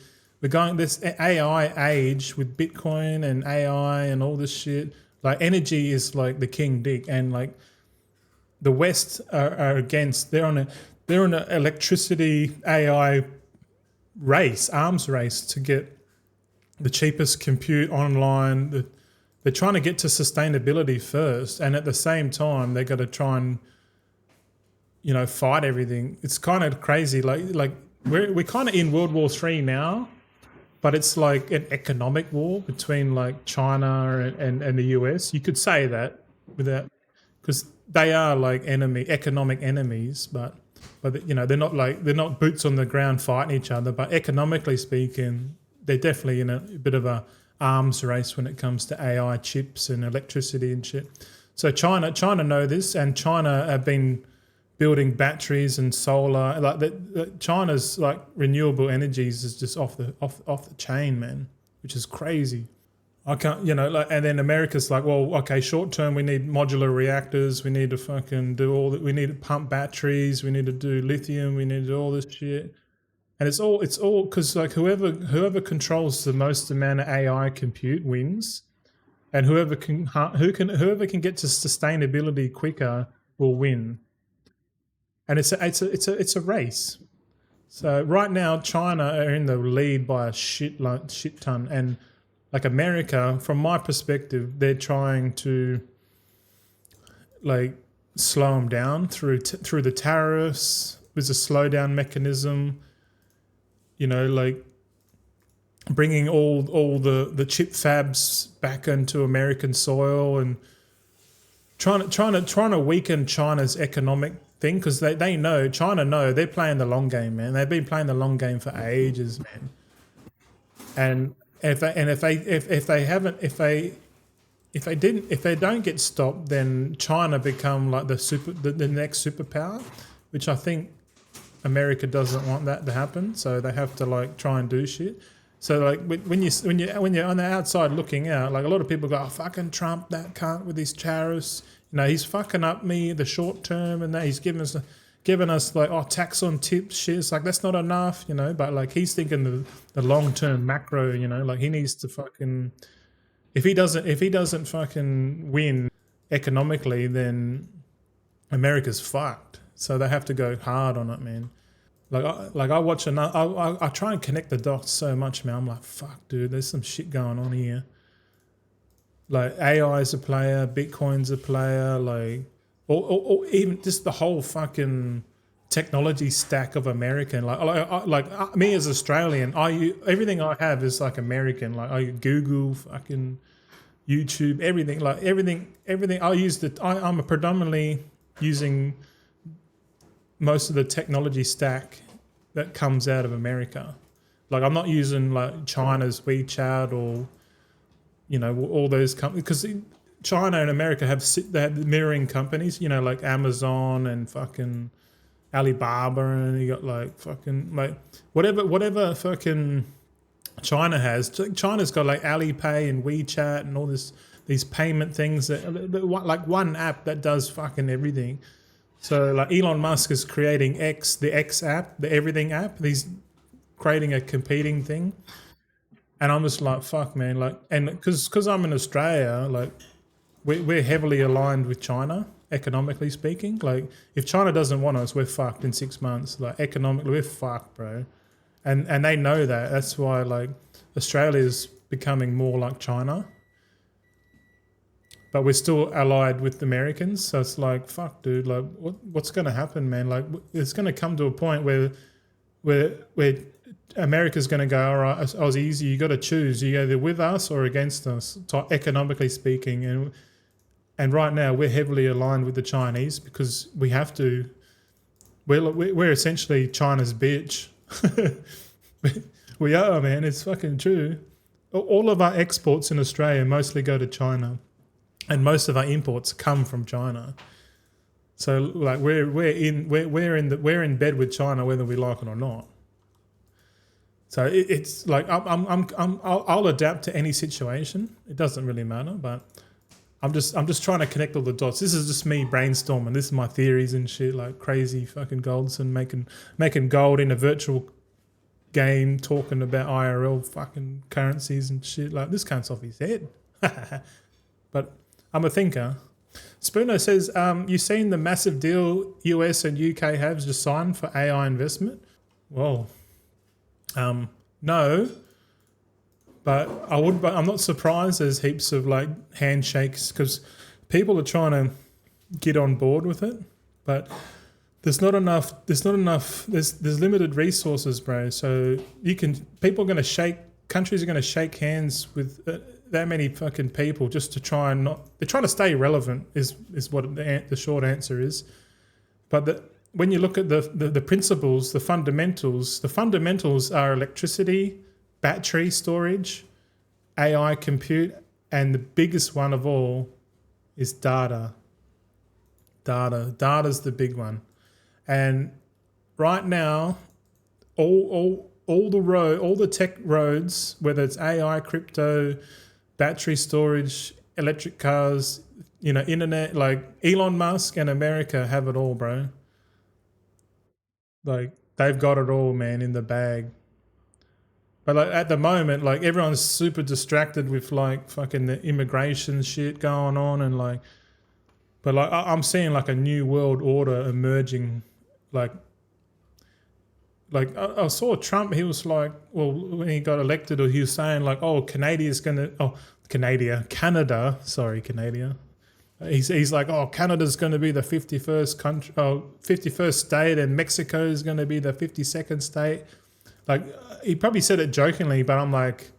going this AI age with Bitcoin and AI and all this shit. Like energy is like the king dick, and like the West are against. They're on an electricity AI race, arms race to get the cheapest compute online. They're trying to get to sustainability first, and at the same time, they got to try and, you know, fight everything. It's kind of crazy. Like we're kind of in World War III now, but it's like an economic war between like China and the US. You could say that without, because they are like economic enemies, but you know they're not boots on the ground fighting each other. But economically speaking, they're definitely in a bit of a arms race when it comes to AI chips and electricity and shit. So China know this, and China have been building batteries and solar. Like China's like renewable energies is just off the chain, man, which is crazy. I can't, like, and then America's like, well, okay, short term, we need modular reactors, we need to fucking do all that, we need to pump batteries, we need to do lithium, we need to do all this shit, and it's all because like whoever controls the most amount of AI compute wins, and whoever can get to sustainability quicker will win, and it's a race. So right now, China are in the lead by a shit ton, and like America, from my perspective, they're trying to like slow them down through the tariffs. There's a slowdown mechanism, like bringing all the chip fabs back into American soil and trying to weaken China's economic thing, because China know they're playing the long game, man. They've been playing the long game for ages, man. And if they don't get stopped, then China become like the next superpower, which I think America doesn't want that to happen. So they have to like try and do shit. So like when you're on the outside looking out, like a lot of people go, oh, fucking Trump, that cunt with his tariffs. He's fucking up me the short term, and that he's giving us like, oh, tax on tips shit. It's like, that's not enough, but like he's thinking the long term macro, like he needs to fucking, if he doesn't fucking win economically, then America's fucked. So they have to go hard on it, man. Like I watch I try and connect the dots so much, man. I'm like, fuck, dude, there's some shit going on here. Like AI is a player, Bitcoin's a player, like, or even just the whole fucking technology stack of American. Like me as Australian, everything I have is like American. Like I Google, fucking YouTube, everything. Like everything. I'm a predominantly using most of the technology stack that comes out of America. Like I'm not using like China's WeChat or all those companies, because China and America they have mirroring companies, like Amazon and fucking Alibaba, and you got like fucking like whatever fucking China has. China's got like Alipay and WeChat and all these payment things that like one app that does fucking everything. So like Elon Musk is creating the X app, the everything app. He's creating a competing thing. And I'm just like, fuck, man. Like, and because I'm in Australia, like we're heavily aligned with China, economically speaking. Like if China doesn't want us, we're fucked in 6 months. Like economically, we're fucked, bro. And they know that. That's why like Australia's becoming more like China. But we're still allied with the Americans. So it's like, fuck, dude, like what's going to happen, man? Like it's going to come to a point where America's going to go, all right, Aussies, you got to choose. You're either with us or against us, economically speaking. And right now we're heavily aligned with the Chinese because we have to. We're essentially China's bitch. We are, man. It's fucking true. All of our exports in Australia mostly go to China, and most of our imports come from China. So like we're in bed with China whether we like it or not. So it's like I'll adapt to any situation. It doesn't really matter, but I'm just trying to connect all the dots. This is just me brainstorming. This is my theories and shit, like crazy fucking Goldson making gold in a virtual game, talking about IRL fucking currencies and shit. Like this cunt's off his head. But I'm a thinker. Spooner says, you seen the massive deal US and UK have just signed for AI investment? Well, no, but I'm not surprised there's heaps of like handshakes because people are trying to get on board with it, but there's not enough. There's limited resources, bro. So countries are going to shake hands with that many fucking people just to try and they're trying to stay relevant is what the short answer is. But when you look at the principles, the fundamentals are electricity, battery storage, AI compute, and the biggest one of all is data. Data's the big one. And right now, all the tech roads, whether it's AI, crypto, battery storage, electric cars, you know, internet. Like Elon Musk and America have it all, bro. Like they've got it all, man, in the bag. But like at the moment, like everyone's super distracted with like fucking the immigration shit going on, and like, but like I'm seeing like a new world order emerging. Like I saw Trump. He was like, well, when he got elected, or he was saying like, oh, Canada. Sorry, Canada. He's like, oh, Canada's going to be the 51st country, 51st state, and Mexico is going to be the 52nd state. Like, he probably said it jokingly, but I'm like,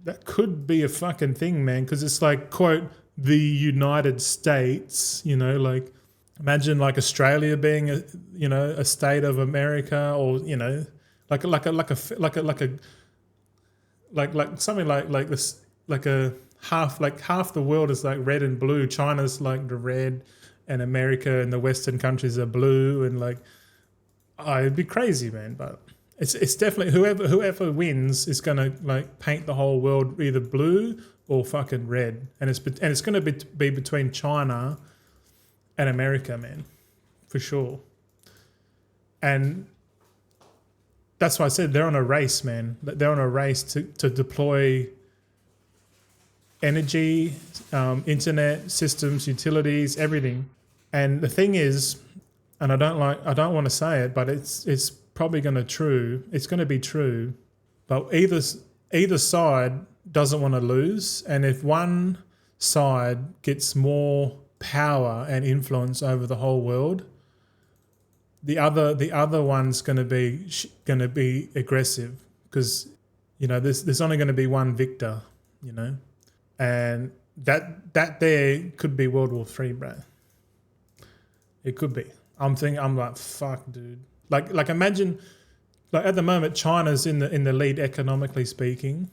that could be a fucking thing, man, because it's like, quote, the United States, you know, like, imagine like Australia being a, you know, a state of America, or, you know, like something like this, like half the world is like red and blue. China's like the red, and America and the Western countries are blue, and like, it'd be crazy, man. But it's definitely whoever wins is gonna like paint the whole world either blue or fucking red, and it's gonna be between China and America, man, for sure. And that's why I said they're on a race, man. They're on a race to deploy energy, internet systems, utilities, everything. And the thing is, and I don't want to say it, but it's probably going to be true. But either side doesn't want to lose, and if one side gets more power and influence over the whole world, the other one's going to be aggressive, because you know there's only going to be one victor, you know. And that there could be World War III, bro. It could be. I'm like, fuck, dude. Like imagine, like at the moment, China's in the lead economically speaking.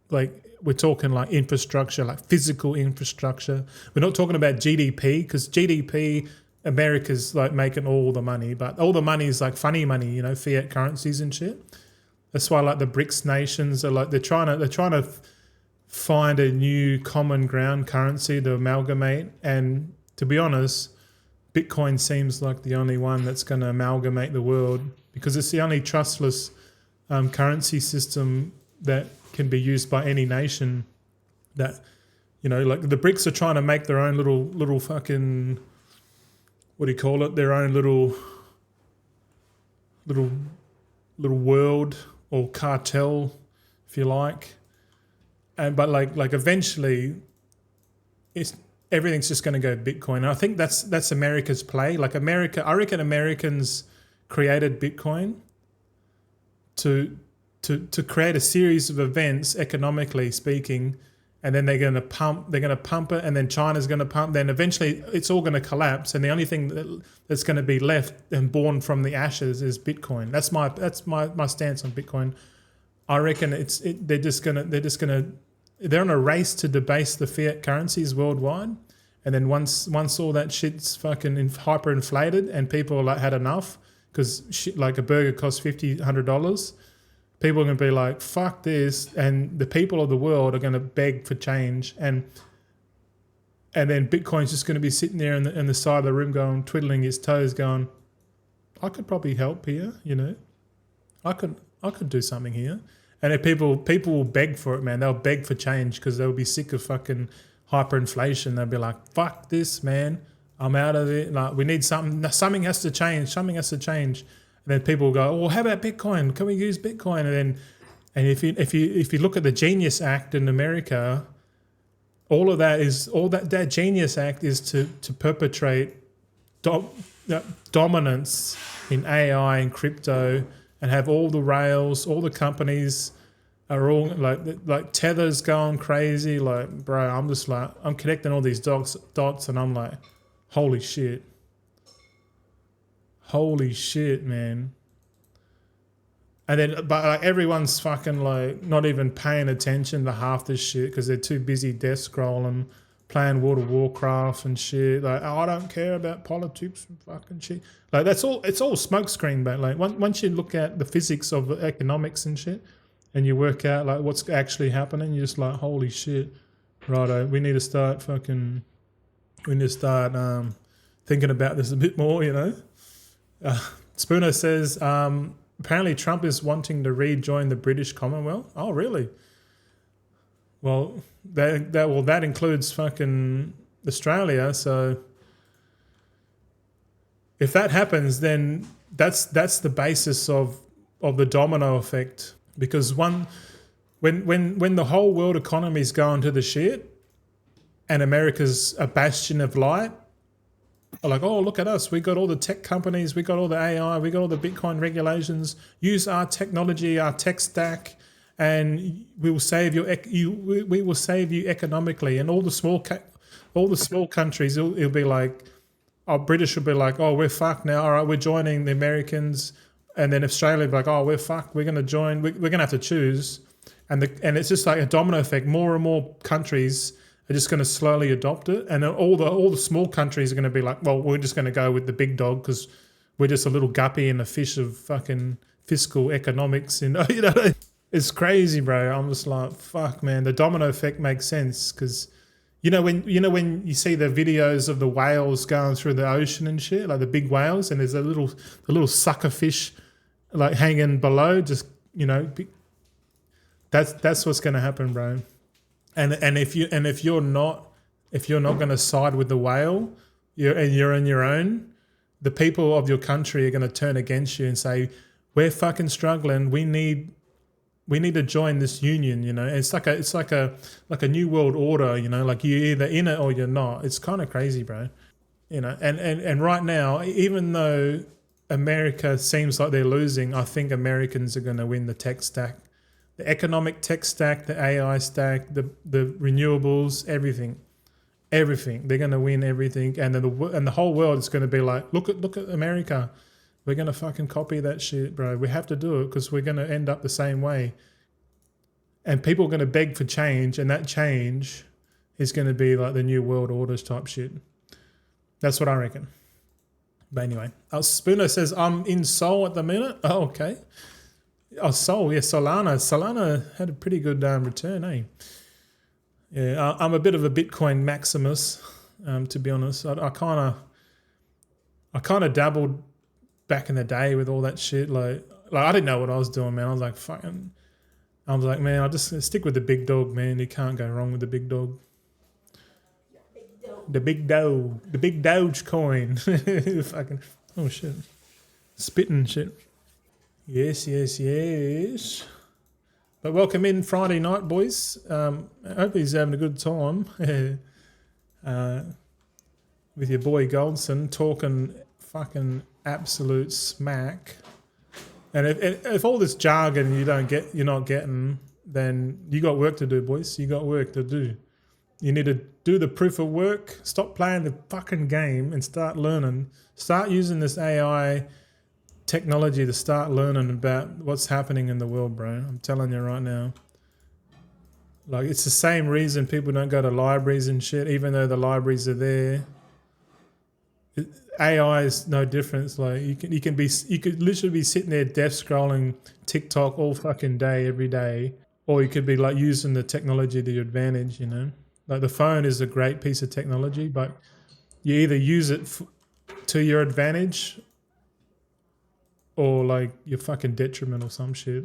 Like we're talking like infrastructure, like physical infrastructure. We're not talking about GDP, because GDP, America's like making all the money, but all the money is like funny money, you know, fiat currencies and shit. That's why like the BRICS nations are like they're trying to find a new common ground currency to amalgamate. And to be honest, Bitcoin seems like the only one that's going to amalgamate the world, because it's the only trustless currency system that can be used by any nation. That, you know, like the BRICS are trying to make their own little fucking, what do you call it? Their own little world or cartel, if you like. But like eventually, everything's just going to go Bitcoin. And I think that's America's play. Like I reckon Americans created Bitcoin to create a series of events, economically speaking, and then they're going to pump it, and then China's going to pump. Then eventually, it's all going to collapse, and the only thing that's going to be left and born from the ashes is Bitcoin. That's my stance on Bitcoin. I reckon they're on a race to debase the fiat currencies worldwide, and then once all that shit's fucking hyperinflated and people are like had enough, because shit like a burger costs $100, people are going to be like, fuck this, and the people of the world are going to beg for change, and then Bitcoin's just going to be sitting there in the side of the room going, twiddling his toes, going, I could probably help here, you know, I could do something here. And if people will beg for it, man. They'll beg for change because they'll be sick of fucking hyperinflation. They'll be like, fuck this, man. I'm out of it. Like, we need something. Something has to change. Something has to change. And then people will go, well, how about Bitcoin? Can we use Bitcoin? And if you look at the Genius Act in America, that Genius Act is to perpetrate dominance in AI and crypto, and have all the rails, all the companies are all like Tether's going crazy. Like, bro, I'm just like, I'm connecting all these dots, and I'm like, holy shit, man. And then, but like everyone's fucking like not even paying attention to half this shit because they're too busy death scrolling, playing World of Warcraft and shit. Like, oh, I don't care about politics and fucking shit. Like, that's all. It's all smokescreen, but like once you look at the physics of economics and shit, and you work out like what's actually happening. You're just like, holy shit, righto, we need to start thinking about this a bit more, you know. Spooner says, apparently Trump is wanting to rejoin the British Commonwealth. Oh, really? Well, that includes fucking Australia. So if that happens, then that's the basis of the domino effect. Because when the whole world economy is going to the shit, and America's a bastion of light, like, oh, look at us, we got all the tech companies, we got all the AI, we got all the Bitcoin regulations, use our technology, our tech stack, and we will save we will save you economically. And all the small countries, it'll be like, oh, British will be like, oh, we're fucked now, all right, we're joining the Americans. And then Australia will be like, oh, we're fucked, we're going to join, we're going to have to choose. And it's just like a domino effect. More and more countries are just going to slowly adopt it, and then all the small countries are going to be like, well, we're just going to go with the big dog because we're just a little guppy in a fish of fucking fiscal economics, and you know, it's crazy, bro. I'm just like, fuck, man. The domino effect makes sense because when you see the videos of the whales going through the ocean and shit, like the big whales, and there's a little sucker fish like hanging below, just that's what's going to happen, bro. And if you're not going to side with the whale, you're on your own, the people of your country are going to turn against you and say, we're fucking struggling. We need to join this union. You know, it's like a new world order. You know, like you're either in it or you're not. It's kind of crazy, bro. You know, and right now, even though America seems like they're losing, I think Americans are going to win the tech stack. The economic tech stack, the AI stack, the renewables, everything. They're going to win everything, and then the whole world is going to be like, look at America. We're going to fucking copy that shit, bro. We have to do it because we're going to end up the same way. And people are going to beg for change, and that change is going to be like the new world orders type shit. That's what I reckon. But anyway, Spooner says, I'm in Seoul at the minute. Oh, okay. Oh, Seoul, yeah, Solana. Solana had a pretty good return, eh? Yeah, I'm a bit of a Bitcoin maximus, to be honest. I kind of dabbled back in the day with all that shit. Like I didn't know what I was doing, man. I was like, man, I'll just stick with the big dog, man. You can't go wrong with the big dog. The big Doge coin. Fucking, oh shit, spitting shit. Yes. But welcome in Friday night, boys. I hope he's having a good time with your boy Goldson talking fucking absolute smack. And if all this jargon you're not getting, then you got work to do, boys. You got work to do. You need to do the proof of work. Stop playing the fucking game and start learning. Start using this AI technology to start learning about what's happening in the world, bro. I'm telling you right now. Like, it's the same reason people don't go to libraries and shit, even though the libraries are there. AI is no difference. Like, you could literally be sitting there death scrolling TikTok all fucking day, every day, or you could be like using the technology to your advantage. You know, like the phone is a great piece of technology, but you either use it to your advantage or like your fucking detriment or some shit.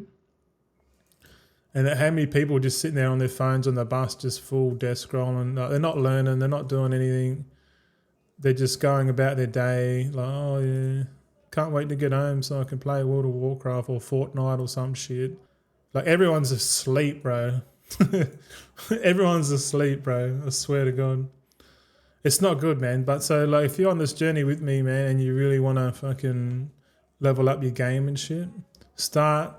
And how many people just sitting there on their phones on the bus, just full death scrolling? Like, they're not learning, they're not doing anything. They're just going about their day like, oh yeah, can't wait to get home so I can play World of Warcraft or Fortnite or some shit. Like, everyone's asleep, bro. Everyone's asleep, bro. I swear to God. It's not good, man. But so, like, if you're on this journey with me, man, and you really want to fucking level up your game and shit, start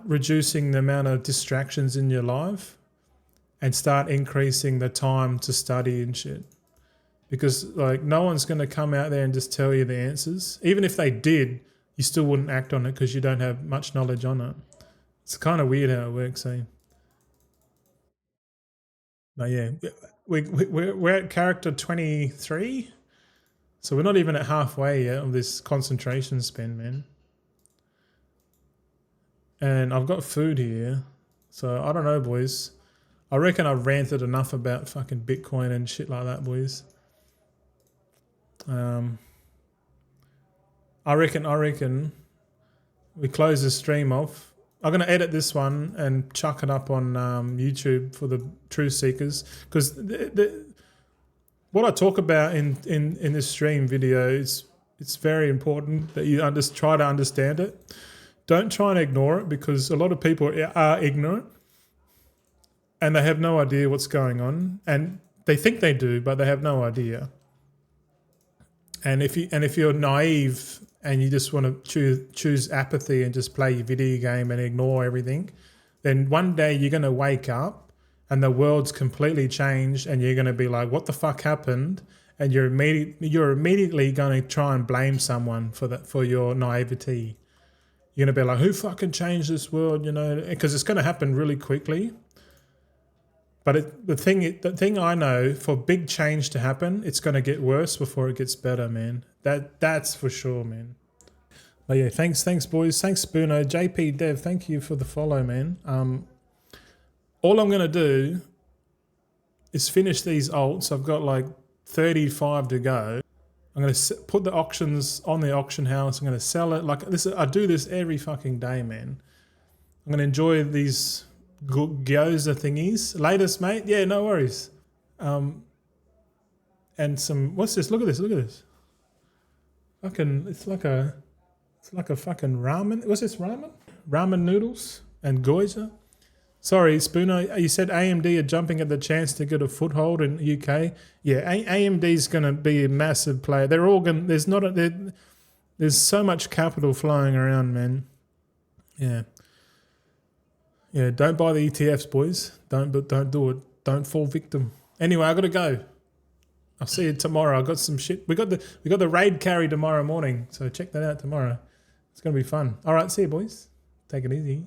reducing the amount of distractions in your life and start increasing the time to study and shit. Because, like, no one's going to come out there and just tell you the answers. Even if they did, you still wouldn't act on it because you don't have much knowledge on it. It's kind of weird how it works, eh? But yeah, we're at character 23. So we're not even at halfway yet of this concentration spend, man. And I've got food here. So I don't know, boys. I reckon I've ranted enough about fucking Bitcoin and shit like that, boys. I reckon we close the stream off. I'm going to edit this one and chuck it up on YouTube for the truth seekers. Because what I talk about in this stream video is it's very important that you try to understand it. Don't try and ignore it, because a lot of people are ignorant and they have no idea what's going on, and they think they do, but they have no idea. And if you're naive and you just want to choose apathy and just play your video game and ignore everything, then one day you're going to wake up and the world's completely changed, and you're going to be like, what the fuck happened? And you're immediately going to try and blame someone for your naivety. You're going to be like, who fucking changed this world? You know, because it's going to happen really quickly. But the thing I know, for big change to happen, it's going to get worse before it gets better, man. That's for sure, man. But yeah, thanks boys. Thanks Spoono. JP Dev, thank you for the follow, man. All I'm going to do is finish these alts. I've got like 35 to go. I'm going to put the auctions on the auction house. I'm going to sell it. Like this, I do this every fucking day, man. I'm going to enjoy these gyoza thingies. Latest, mate. Yeah, no worries. And some, what's this? Look at this. Fucking, it's like a fucking ramen. What's this, ramen? Ramen noodles and gyoza. Sorry, Spooner, you said AMD are jumping at the chance to get a foothold in UK. Yeah, AMD's going to be a massive player. They're all going. There's so much capital flowing around, man. Yeah. Yeah, don't buy the ETFs, boys. Don't do it. Don't fall victim. Anyway, I got to go. I'll see you tomorrow. I got some shit. We got the raid carry tomorrow morning, so check that out tomorrow. It's going to be fun. All right, see you, boys. Take it easy.